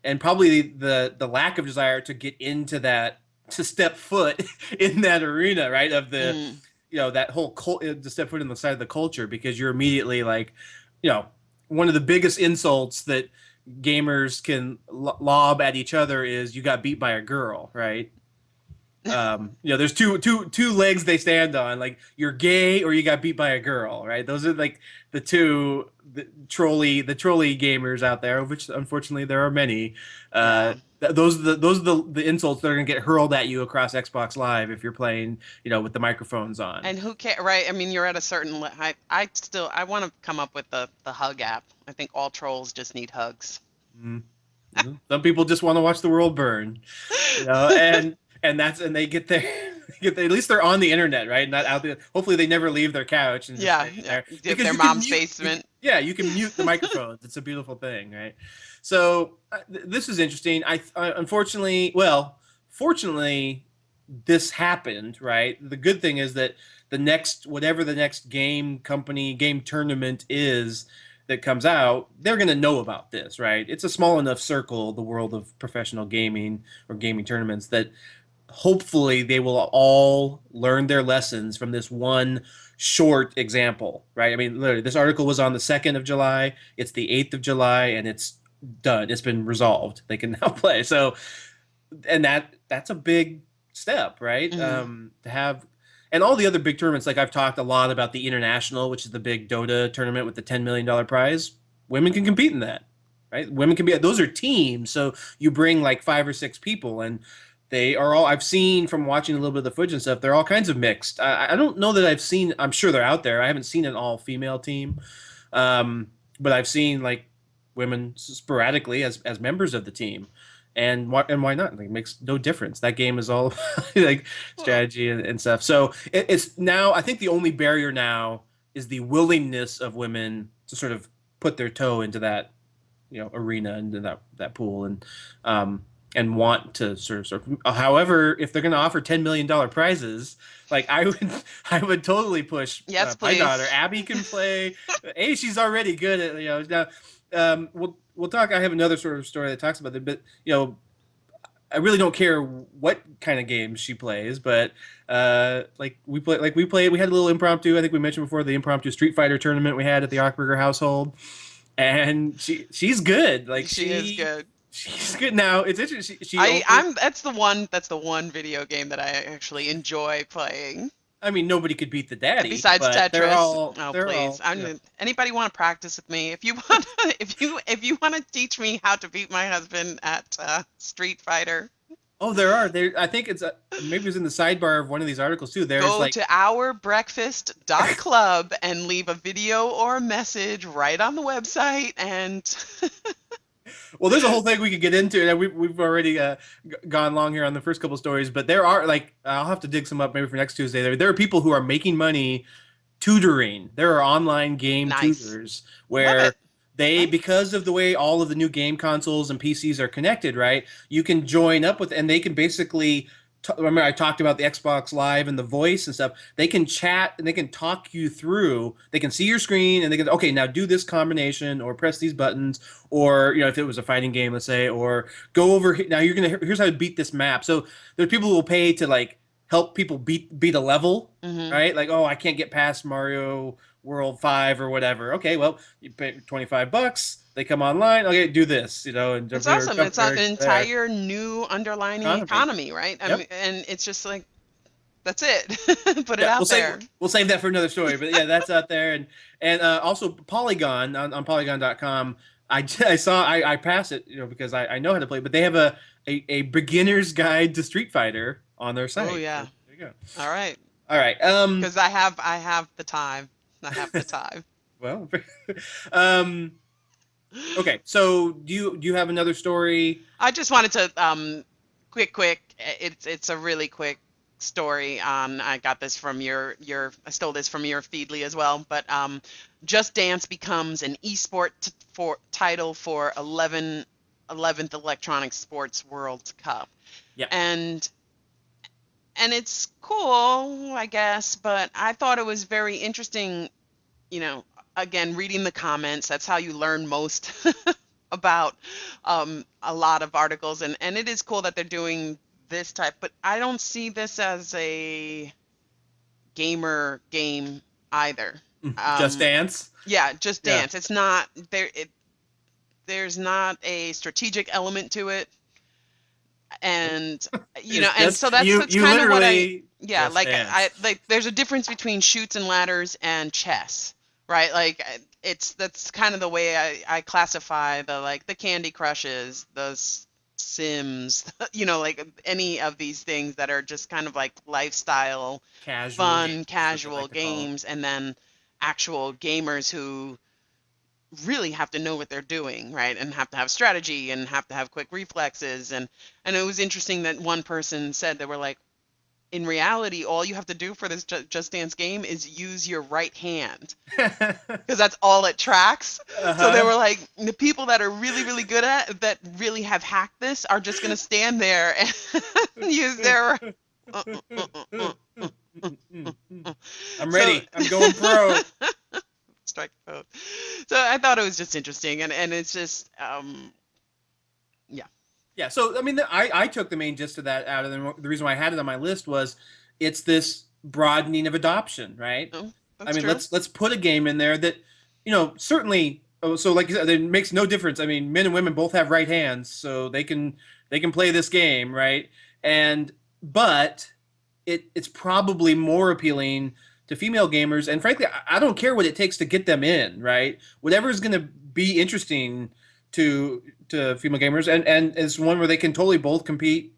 and probably the lack of desire to get into that to step foot in that arena, right? Of the Mm. that whole to step foot in the side of the culture because you're immediately like one of the biggest insults that gamers can lob at each other is you got beat by a girl, right? There's two legs they stand on. Like you're gay or you got beat by a girl, right? Those are like the trolley gamers out there, of which unfortunately there are many. Yeah. Those are the insults that are gonna get hurled at you across Xbox Live if you're playing, with the microphones on. And who care, right? I mean, you're at a certain I want to come up with the hug app. I think all trolls just need hugs. Mm. Some people just want to watch the world burn, and they get there, at least they're on the internet, right? Not out there. Hopefully, they never leave their couch and just Yeah, stay yeah. there because Their you can mom's mute. basement. Yeah, you can mute the microphones. It's a beautiful thing, right? So this is interesting. Unfortunately, well, fortunately, this happened, right? The good thing is that whatever the next game company, game tournament is that comes out, they're going to know about this, right? It's a small enough circle, the world of professional gaming or gaming tournaments, that hopefully they will all learn their lessons from this one short example, right? I mean, literally, this article was on the 2nd of July. It's the 8th of July, and it's done. It's been resolved. They can now play. So, and that's a big step, right? Hmm. To have and all the other big tournaments, like I've talked a lot about the International, which is the big Dota tournament with the $10 million prize. Women can compete in that, right? Women can be those are teams, so you bring like 5 or 6 people, and they are all I've seen from watching a little bit of the footage and stuff. They're all kinds of mixed. I don't know that I've seen. I'm sure they're out there. I haven't seen an all female team, but I've seen like women sporadically as members of the team. And why not? Like, it makes no difference. That game is all like Well, strategy and stuff. So it's now. I think the only barrier now is the willingness of women to sort of put their toe into that arena into that pool and want to sort of however if they're going to offer $10 million prizes, like I would totally push yes, my daughter please. Abby can play. She's already good at now. We'll talk. I have another sort of story that talks about it, but I really don't care what kind of games she plays, but we had a little impromptu. I think we mentioned before the impromptu Street Fighter tournament we had at the Ochberger household, and she's good. Like She is good. she's good now. It's interesting. She I only. I'm that's the one video game that I actually enjoy playing. I mean, nobody could beat the daddy, Besides but they're Tetris. all Oh, they're please. all Anybody want to practice with me? If you want if you want to teach me how to beat my husband at Street Fighter, Oh, there are. There, I think it's maybe it's in the sidebar of one of these articles too. There's Go like, to ourbreakfast.club and leave a video or a message right on the website. And well, there's a whole thing we could get into, and we've already gone long here on the first couple stories. But there are like, I'll have to dig some up maybe for next Tuesday. There are people who are making money tutoring. There are online game nice. tutors Love where it. they, Nice. because of the way all of the new game consoles and PCs are connected, right? You can join up with, and they can basically. Remember, I talked about the Xbox Live and the voice and stuff. They can chat and they can talk you through. They can see your screen and they can, okay, now do this combination or press these buttons, or if it was a fighting game, let's say, or go over now. You're gonna here's how to beat this map. So there's people who will pay to like help people beat a level, Hmm. right? Like, oh, I can't get past Mario World 5 or whatever. Okay, well, you pay $25. They come online. Okay, do this, and It's jump here, awesome. jump It's an there, there. entire new underlining Economy. economy, right? I mean, Yep. and it's just like, that's it. Put it Yeah, we'll out save there. we'll save that for another story. But yeah, that's out there, and also Polygon on Polygon.com. I pass it, because I know how to play. But they have a beginner's guide to Street Fighter on their Oh site. So yeah. there you go. All right. All right. Because I have the time. I have the time. Well. um. Okay. So do you have another story? I just wanted to quick. It's a really quick story. I got this from your I stole this from your Feedly as well. But Just Dance becomes an esport for title for 11th Electronic Sports World Cup, Yeah. and it's cool, I guess. But I thought it was very interesting. You know, again, reading the comments. That's how you learn most about a lot of articles, and it is cool that they're doing this type, but I don't see this as a gamer game either. Just um Dance. yeah, Just Yeah. Dance, it's not there. There's not a strategic element to it, Nope. and It's and just so that's you kind of what I literally yeah, just like dance. there's a difference between shoots and ladders and chess, right? Like that's kind of the way I classify the Candy Crushes, the Sims, like any of these things that are just kind of like lifestyle, Casual fun, games, what they casual like to call them. games, and then actual gamers who really have to know what they're doing, right? And have to have strategy and have to have quick reflexes. And it was interesting that one person said, they were like, in reality, all you have to do for this Just Dance game is use your right hand, because that's all it tracks. So they Uh-huh. were like, the people that are really, really good at that really have hacked this are just gonna stand there and use their uh, uh, uh, uh, uh, I'm so ready. I'm going pro. strike pose. So I thought it was just interesting, and it's just yeah. Yeah, so I mean, I took the main gist of that out of the reason why I had it on my list was it's this broadening of adoption, right? No, I that's mean, true. let's put a game in there that, certainly. Oh, so like you said, it makes no difference. I mean, men and women both have right hands, so they can play this game, right? And but it's probably more appealing to female gamers, and frankly, I don't care what it takes to get them in, right? Whatever is going to be interesting to female gamers, and it's one where they can totally both compete,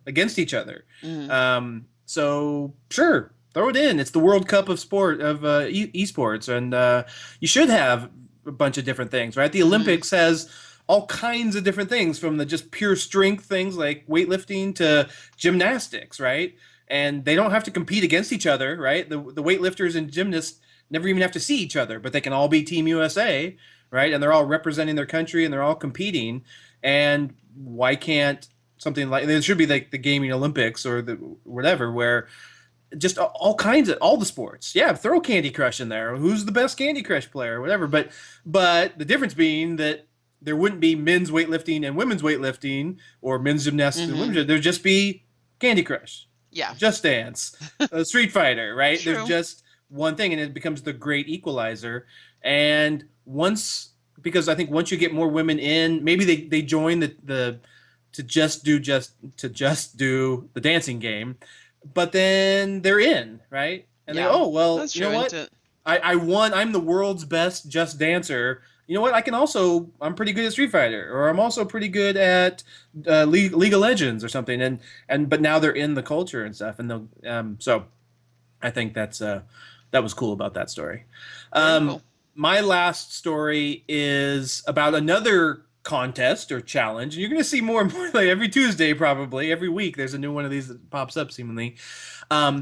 against each other. Mm, So sure, throw it in. It's the World Cup of sport of esports, and you should have a bunch of different things, right? The mm, Olympics has all kinds of different things, from the just pure strength things like weightlifting to gymnastics, right? And they don't have to compete against each other, right? The weightlifters and gymnasts never even have to see each other, but they can all be Team USA, right? And they're all representing their country and they're all competing. And why can't something like there should be like the gaming Olympics or the whatever, where just all kinds of all the sports. Yeah, throw Candy Crush in there. Who's the best Candy Crush player or whatever. But the difference being that there wouldn't be men's weightlifting and women's weightlifting, or men's gymnastics and mm-hmm. women's. There'd just be Candy Crush, Yeah, Just Dance, Street Fighter, right? There's true. just one thing, and it becomes the great equalizer. And because I think once you get more women in, maybe they join the to just do the dancing game, but then they're in, right? And they go, Yeah, oh well, that's you know true. what? Into I won. I'm the world's best Just Dancer. you know what? I'm pretty good at Street Fighter, or I'm also pretty good at League of Legends or something. But now they're in the culture and stuff, and they'll so I think that was cool about that story. Very Um, cool. my last story is about another contest or challenge. You're going to see more and more like every Tuesday, probably every week. There's a new one of these that pops up seemingly.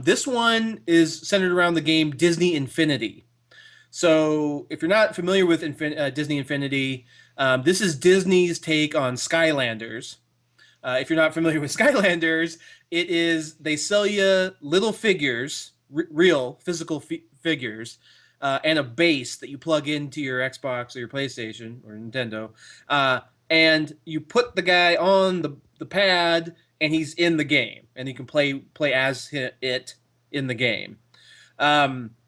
This one is centered around the game Disney Infinity. So if you're not familiar with Disney Infinity, this is Disney's take on Skylanders. If you're not familiar with Skylanders, it is they sell you little figures, real physical figures, and a base that you plug into your Xbox or your PlayStation or Nintendo, uh, and you put the guy on the pad, and he's in the game, and you can play as it in the game.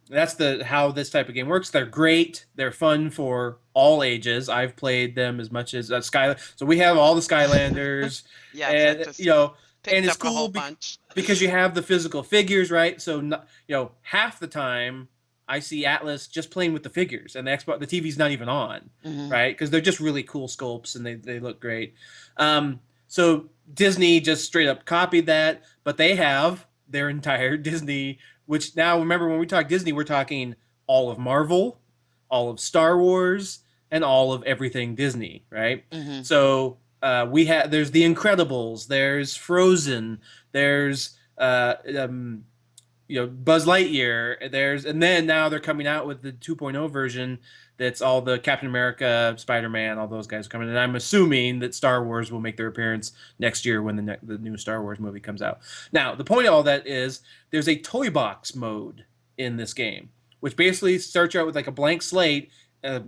That's the how this type of game works. They're great. They're fun for all ages. I've played them as much as Sky. So we have all the Skylanders, Yes, I and just and picked it's up a whole cool bunch. because you have the physical figures, right? So half the time I see Atlas just playing with the figures, and the TV's not even on, Hmm. right? Because they're just really cool sculpts and they look great. So Disney just straight up copied that, but they have their entire Disney. Which now remember when we talk Disney, we're talking all of Marvel, all of Star Wars, and all of everything Disney, right? Hmm. So we have there's The Incredibles, there's Frozen, there's Buzz Lightyear, and then now they're coming out with the 2.0 version that's all the Captain America, Spider-Man, all those guys are coming. And I'm assuming that Star Wars will make their appearance next year when the new Star Wars movie comes out. Now, the point of all that is there's a toy box mode in this game, which basically starts you out with like a blank slate,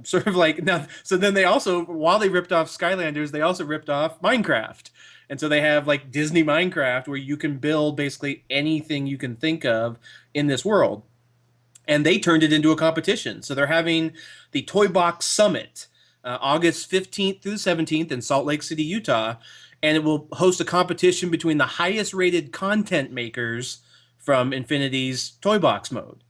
sort of like now. So then they also, while they ripped off Skylanders, they also ripped off Minecraft. And so they have like Disney Minecraft where you can build basically anything you can think of in this world. And they turned it into a competition. So they're having the Toy Box Summit August 15th through 17th in Salt Lake City, Utah. And it will host a competition between the highest rated content makers from Infinity's Toy Box mode.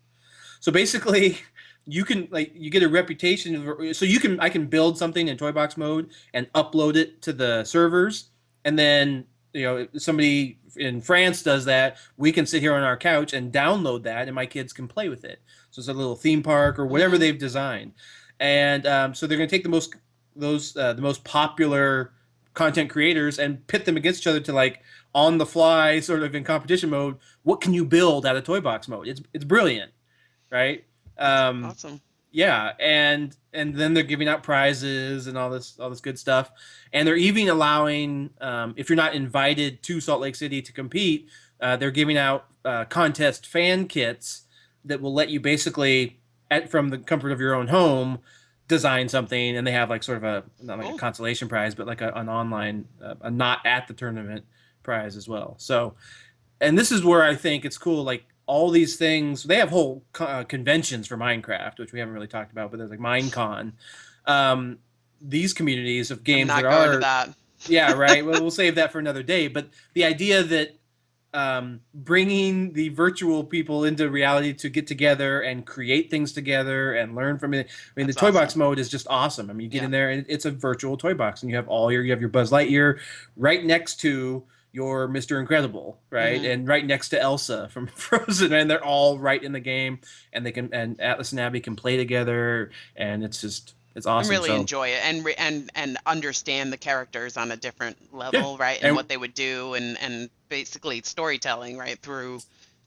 So basically, you get a reputation. So I can build something in Toy Box mode and upload it to the servers, and then if somebody in France does that, we can sit here on our couch and download that, and my kids can play with it. So it's a little theme park or whatever Hmm. they've designed, and so they're going to take the most popular content creators and pit them against each other to like on the fly sort of in competition mode. What can you build out of Toy Box mode? It's brilliant, right? That's Um, awesome. yeah, and then they're giving out prizes and all this good stuff, and they're even allowing if you're not invited to Salt Lake City to compete, they're giving out contest fan kits that will let you basically from the comfort of your own home design something, and they have like sort of a not like a Cool. consolation prize, but like an online a not at the tournament prize as well. So and this is where I think it's cool. Like all these things, they have whole conventions for Minecraft, which we haven't really talked about, but there's like Minecon. Um, these communities of I'm games that not going to are, that. yeah, right. Well, we'll save that for another day. But the idea that bringing the virtual people into reality to get together and create things together and learn from it. I mean, the That's toy box awesome. mode is just awesome. I mean, you get Yeah. in there and it's a virtual toy box, and you have your Buzz Lightyear right next to your Mr. Incredible, right? Hmm. And right next to Elsa from Frozen, and they're all right in the game, and and Atlas and Abby can play together, and it's And awesome. really So enjoy it and understand the characters on a different yeah, level, right? And and what they would do and basically storytelling, right? Through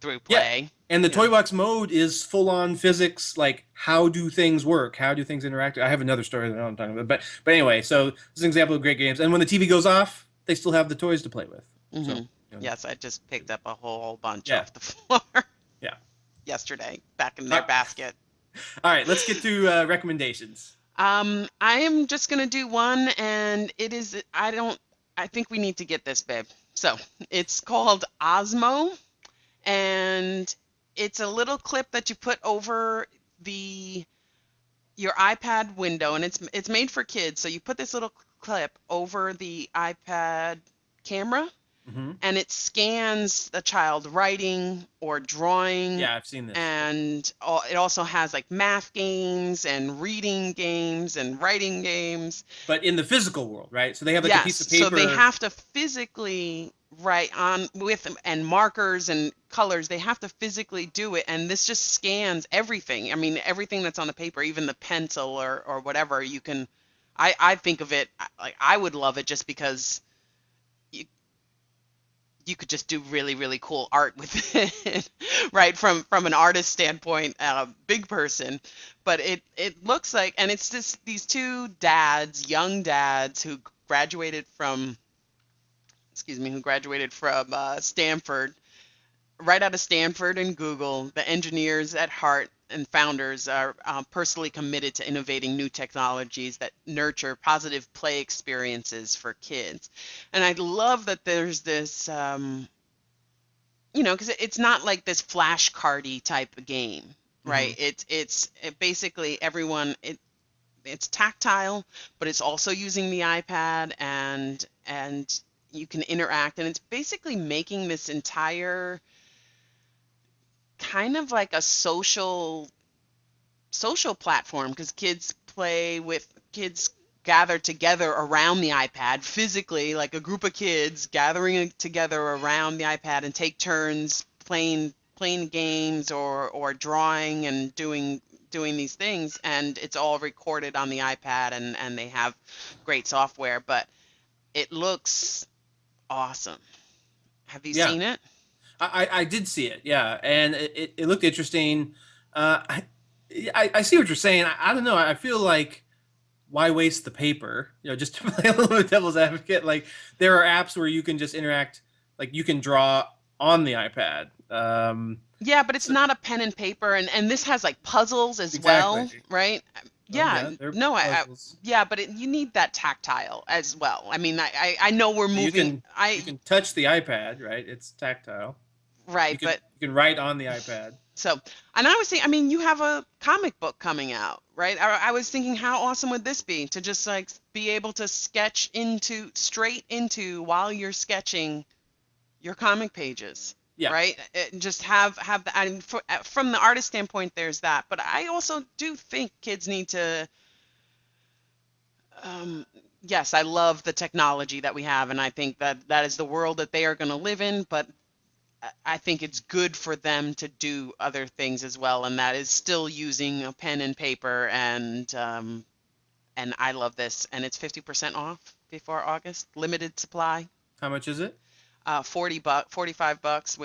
yeah, play. and the Yeah. toy box mode is full on physics. Like, how do things work? How do things interact? I have another story that I'm talking about, but anyway. So this is an example of great games. And when the TV goes off, they still have the toys to play with. Hmm. So Yes, I just picked up a whole bunch yeah, off the floor yeah. yesterday, back in All their right, basket. all right. Let's get to recommendations. I am just gonna do one, and I think we need to get this, babe. So it's called Osmo, and it's a little clip that you put over the your iPad window, and it's made for kids. So you put this little clip over the iPad camera, Hmm. and it scans the child writing or drawing, Yeah, I've seen this. and it also has like math games and reading games and writing games. But in the physical world, right? So they have like a Yes, piece of so they paper. have to physically write on with and markers and colors. They have to physically do it, and this just scans everything. I mean, everything that's on the paper, even the pencil or whatever. You can, I think of it like I would love it just because you you could just do really really cool art with it, right? From an artist standpoint, big person, but it looks like, and it's just these two dads, young dads who graduated from who graduated from Stanford, right out of Stanford and Google. The engineers at heart and founders are personally committed to innovating new technologies that nurture positive play experiences for kids. And I love that there's this, because it's not like this flashcardy type of game, right? Hmm. It basically everyone it's tactile, but it's also using the iPad, and you can interact, and it's basically making this entire kind of like a social platform, because kids gather together around the iPad physically, like a group of kids gathering together around the iPad and take turns playing games or drawing and doing these things, and it's all recorded on the iPad, and they have great software, but it looks awesome. Have you Yeah, seen it? I did see it. Yeah, and it looked interesting. Uh, I, I see what you're saying. I don't know. I feel like why waste the paper? Just to play a little bit of devil's advocate. Like there are apps where you can just interact, like you can draw on the iPad. Yeah, but it's So, not a pen and paper, and this has like puzzles as well, exactly. right? Oh Yeah, yeah, they're no, puzzles. yeah, but you need that tactile as well. I mean, I know we're You moving, can you can touch the iPad, right? It's tactile. right, but You can write on the iPad. so, and I was thinking, I mean, you have a comic book coming out, right? I was thinking, how awesome would this be to just like be able to sketch straight into while you're sketching your comic pages, Yeah. right? Just have the, I mean, from the artist standpoint, there's that, but I also do think kids need to. Um, yes, I love the technology that we have, and I think that that is the world that they are going to live in. But I think it's good for them to do other things as well, and that is still using a pen and paper. And I love this, and it's 50% off before August, limited supply. How much is it? 45 bucks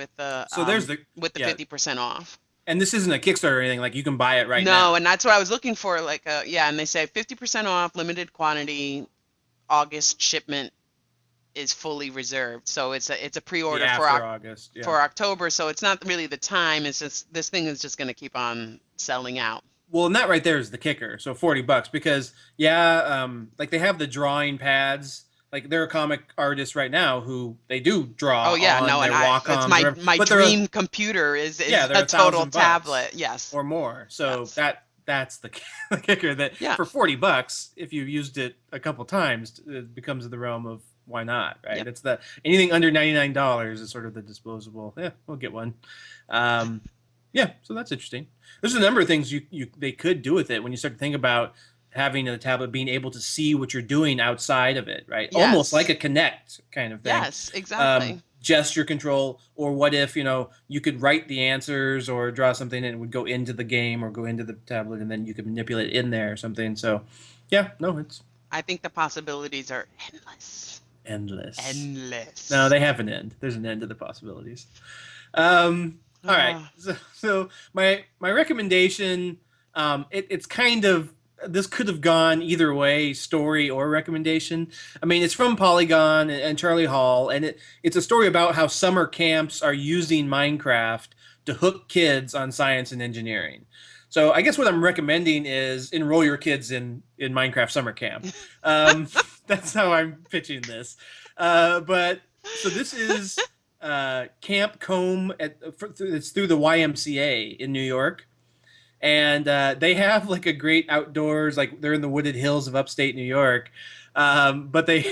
So there's the with the yeah, 50% off. and this isn't a Kickstarter or anything. Like you can buy it right No, now. and that's what I was looking for. Like, yeah, and they say 50% off, limited quantity, August shipment is fully reserved. So it's a The pre-order after August. Yeah. for October. So it's not really the time. It's just this thing is just going to keep on selling out. Well, and that right there is the kicker. So $40 because yeah, like they have the drawing pads. Like there are comic artists right now who they do draw Oh yeah, on no, and their that's Wacom or whatever. my But they're dream computer yeah, is they're a a total thousand bucks tablet. Yes, or more. So yes, that's the, the kicker that yeah, for $40, if you've used it a couple times, it becomes in the realm of why not, right? yep. It's the anything under $99 is sort of the disposable. Yeah, we'll get one. Um, yeah, so that's interesting. There's a number of things you they could do with it when you start to think about having a tablet being able to see what you're doing outside of it, right? Almost like Yes, a Connect kind of thing. yes, exactly. Gesture control, or what if you could write the answers or draw something and it would go into the game or go into the tablet and then you could manipulate it in there or something. So, yeah, no, it's I think the possibilities are endless, endless. No, endless. they have an end. There's an end to the possibilities. All right. Ah, So my recommendation, it's kind of this could have gone either way, story or recommendation. I mean, it's from Polygon and Charlie Hall, and it's a story about how summer camps are using Minecraft to hook kids on science and engineering. So I guess what I'm recommending is enroll your kids in Minecraft summer camp. Um, that's how I'm pitching this. But so this is Camp Combe it's through the YMCA in New York, and they have like a great outdoors, like they're in the wooded hills of upstate New York, but they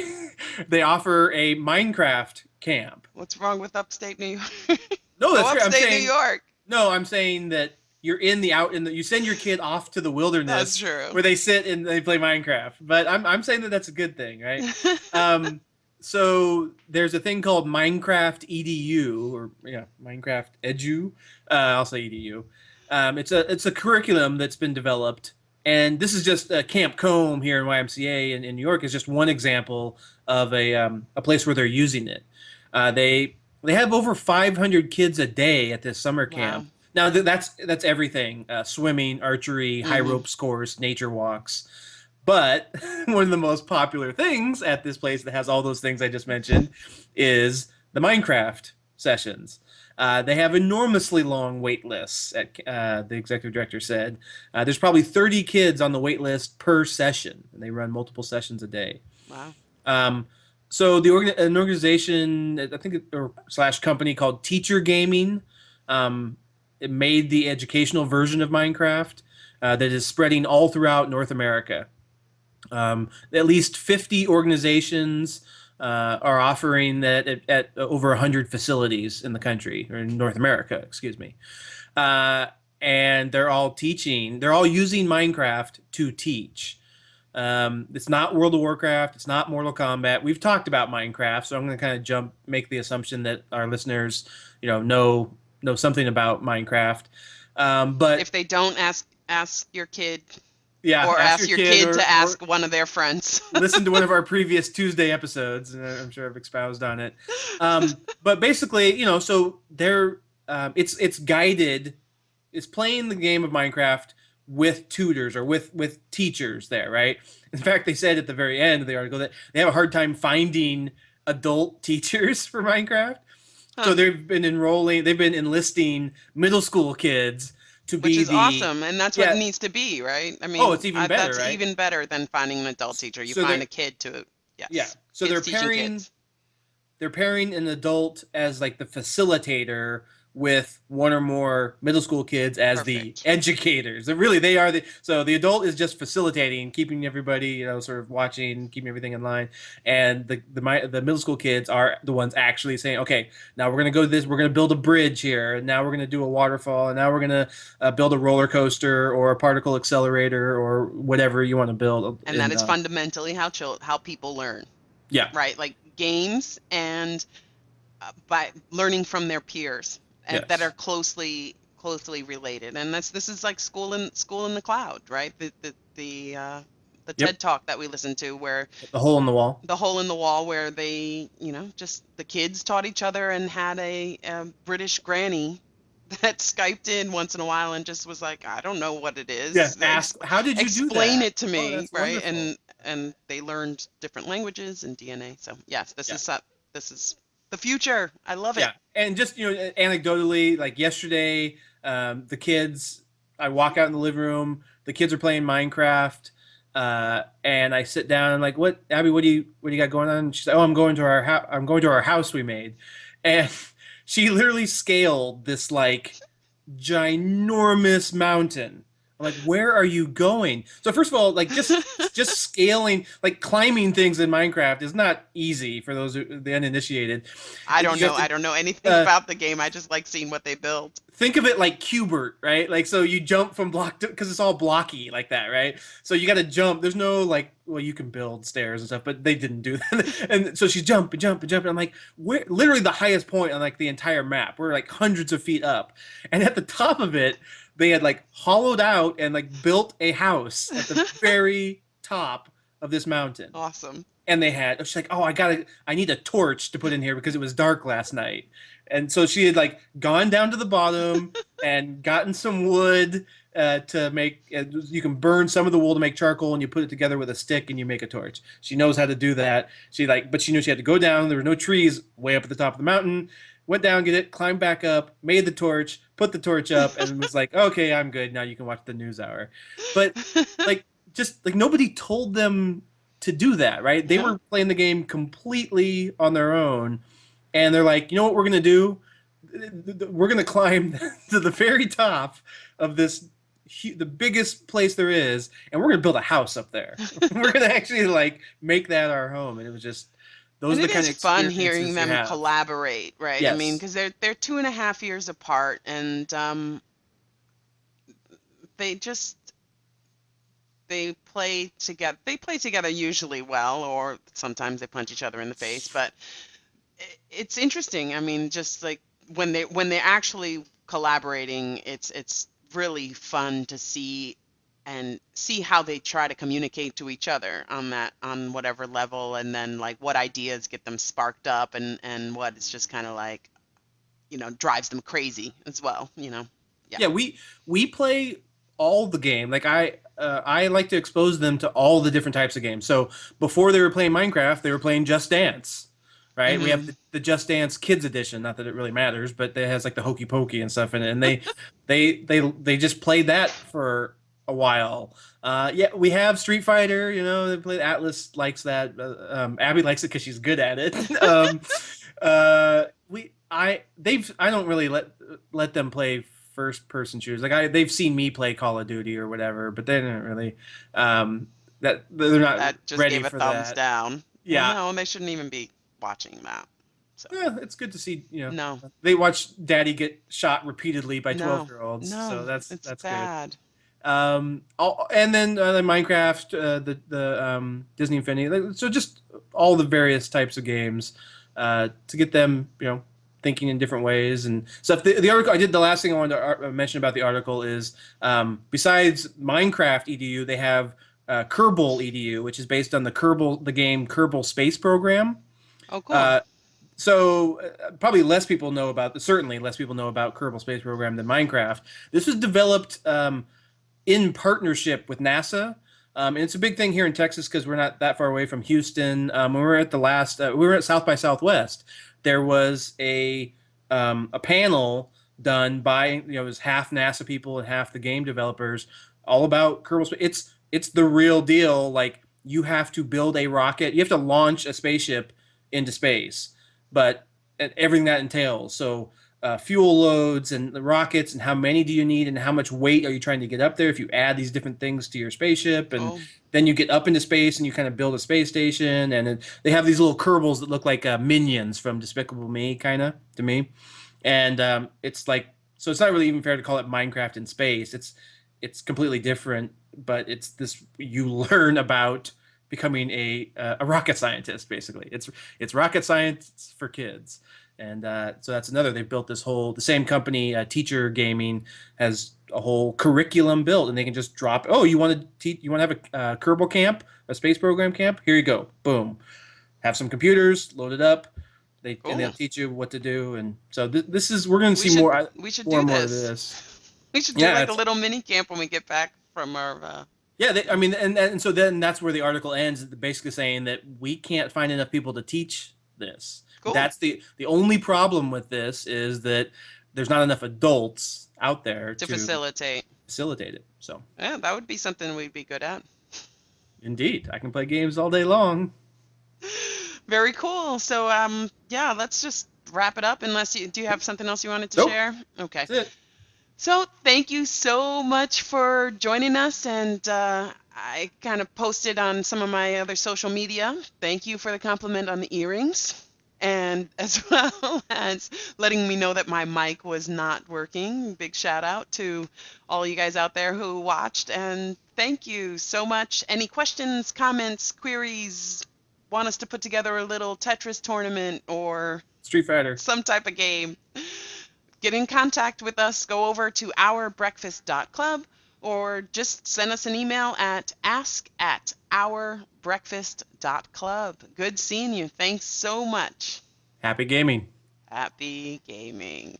they offer a Minecraft camp. What's wrong with upstate New York? No, Go that's great. I'm upstate New saying York. no. I'm saying that you're in the out in the. You send your kid off to the That's wilderness true. where they sit and they play Minecraft. But I'm saying that that's a good thing, right? Um, so there's a thing called Minecraft EDU or yeah, Minecraft Edu. I'll say EDU. It's a curriculum that's been developed, and this is just Camp Combe here in YMCA in New York is just one example of a place where they're using it. They have over 500 kids a day at this summer Wow. camp. Now that's everything: swimming, archery, high Hmm. rope course, nature walks. But one of the most popular things at this place that has all those things I just mentioned is the Minecraft sessions. They have enormously long wait lists. At the executive director said there's probably 30 kids on the wait list per session, and they run multiple sessions a day. Wow. Um, so an organization, I think, or slash company called Teacher Gaming, it made the educational version of Minecraft that is spreading all throughout North America. At least 50 organizations are offering that at over 100 facilities in the country, or in North America, excuse me. Uh, and they're all teaching, they're all using Minecraft to teach. It's not World of Warcraft. It's not Mortal Kombat. We've talked about Minecraft, so I'm going to kind of make the assumption that our listeners, know something about Minecraft. But If they don't ask your kid yeah, or ask ask your your kid kid to or ask one of their friends. listen to one of our previous Tuesday episodes, and I'm sure I've expounded on it. But basically, so it's guided. It's playing the game of Minecraft with tutors or with teachers there, right? In fact, they said at the very end of the article that they have a hard time finding adult teachers for Minecraft. So Huh. they've been enlisting middle school kids to Which be is the awesome, and that's what it yeah. needs to be, right? I Oh, mean, it's even better, that's right? even better than finding an adult teacher. You So find they're a kid to, yeah. yes, So kids teaching kids. they're pairing an adult as like the facilitator with one or more middle school kids as the Perfect. educators. Really, they are the adult is just facilitating, keeping everybody, sort of watching, keeping everything in line, and the middle school kids are the ones actually saying, okay, now we're gonna go to this, we're gonna build a bridge here, and now we're gonna do a waterfall, and now we're gonna build a roller coaster or a particle accelerator or whatever you want to build. And that And is fundamentally how people learn, yeah, right? Like games and by learning from their peers and that are yes, closely related. And this is like school in the cloud, right? The yep, TED Talk that we listened to where the hole in the wall. the hole in the wall where they, just the kids taught each other and had a British granny that Skyped in once in a while and just was like, I don't know what it Yeah, is. ask how did you do Explain that? it to Oh, me, that's right? wonderful. And they learned different languages and DNA. So yes, Yeah. this is the future. I love it. Yeah, and just anecdotally, like yesterday, the kids. I walk out in the living room. The kids are playing Minecraft, and I sit down. I'm like, "What, Abby? What do you got going on?" And she's like, "Oh, I'm going to our house we made," and she literally scaled this like ginormous mountain. I'm like, where are you going? So first of all, like just scaling, like climbing things in Minecraft is not easy for the uninitiated. I don't You have know. to I don't know anything uh, about the game. I just like seeing what they build. think of it like Cubert, right? Like so you jump from block to because it's all blocky like that, right? So you got to jump. There's no like, well, you can build stairs and stuff, but they didn't do that. And so she's jump and jump and jump. And I'm like, we're literally the highest point on like the entire map. We're like hundreds of feet up, and at the top of it, they had like hollowed out and like built a house at the very top of this mountain. Awesome. And they had she's like, oh, I need a torch to put in here because it was dark last night. And so she had like gone down to the bottom and gotten some wood to make you can burn some of the wool to make charcoal, and you put it together with a stick and you make a torch. She knows how to do that. But she knew she had to go down. There were no trees way up at the top of the mountain. Went down, get it, climbed back up, made the torch, put the torch up, and was like, okay, I'm good now. You can watch the news hour. But like just like nobody told them to do that, right? They Yeah. were playing the game completely on their own, and they're like, you know what we're gonna do? We're gonna climb to the very top of the biggest place there is, and we're gonna build a house up there. We're gonna actually like make that our home, and it was just Those And are the it kind is of fun hearing experiences you them have. collaborate, right? I mean, Yes. because they're 2.5 years apart, and they just they play together. They play together usually well, or sometimes they punch each other in the face. But it's interesting. I mean, just like when they're actually collaborating, it's really fun to see and see how they try to communicate to each other on whatever level, and then like what ideas get them sparked up, and what it's just kind of like drives them crazy as well. Yeah. Yeah, we play all the game. Like I like to expose them to all the different types of games. So before they were playing Minecraft, they were playing Just Dance, right? We have Hmm. the Just Dance Kids Edition. Not that it really matters, but it has like the Hokey Pokey and stuff in it. And they just played that for a while. Yeah, we have Street Fighter. They play Atlas likes that. Abby likes it because she's good at it. I don't really let them play first person shooters. Like they've seen me play Call of Duty or whatever, but they didn't really um that they're not That just ready gave a for thumbs that. down. Well, Yeah. no, they shouldn't even be watching that. So, Yeah, it's good to see, no, they watch daddy get shot repeatedly by no, 12-year-olds. So no, that's it's that's good. bad. And then the Minecraft, the Disney Infinity, so just all the various types of games, to get them, thinking in different ways and stuff. The article I did, the last thing I wanted to mention about the article is, besides Minecraft EDU, they have Kerbal EDU, which is based on the game Kerbal Space Program. Oh, cool. Uh, so probably less people know about, certainly less people know about Kerbal Space Program than Minecraft. This was developed in partnership with NASA. And it's a big thing here in Texas because we're not that far away from Houston. When we were at we were at South by Southwest. There was a panel done by, it was half NASA people and half the game developers, all about Kerbal Space. It's the real deal. Like you have to build a rocket, you have to launch a spaceship into space, but everything that entails. So fuel loads and the rockets and how many do you need and how much weight are you trying to get up there if you add these different things to your spaceship, and Oh, then you get up into space and you kind of build a space station, and they have these little Kerbals that look like minions from Despicable Me, kind of, to me. And it's like, so it's not really even fair to call it Minecraft in space. It's completely different, but it's this, you learn about becoming a rocket scientist. Basically, it's rocket science for kids. And so that's another. They've built the same company, Teacher Gaming, has a whole curriculum built, and they can just drop. Oh, you want to teach? You want to have a Kerbal camp, a space program camp? Here you go. Boom. Have some computers, load it up. They'll cool. teach you what to do. And so this is, we're going to We see should more we should more do and more of this. this. We should do Yeah, like a it's little mini camp when we get back from our. yeah. I mean, and so then that's where the article ends, basically saying that we can't find enough people to teach this. Cool. That's the only problem with this, is that there's not enough adults out there To to facilitate. facilitate it. So, Yeah, that would be something we'd be good at. indeed, I can play games all day long. Very cool. So, yeah, let's just wrap it up. Unless you do you have something else you wanted to Nope, share? Okay. that's it. So, thank you so much for joining us. And I kind of posted on some of my other social media. Thank you for the compliment on the earrings. And as well as letting me know that my mic was not working. Big shout out to all you guys out there who watched. And thank you so much. Any questions, comments, queries? Want us to put together a little Tetris tournament or Street Fighter. some type of game? Get in contact with us. Go over to ourbreakfast.club or just send us an email at ask@ourbreakfast.club. Good seeing you. Thanks so much. Happy gaming. Happy gaming.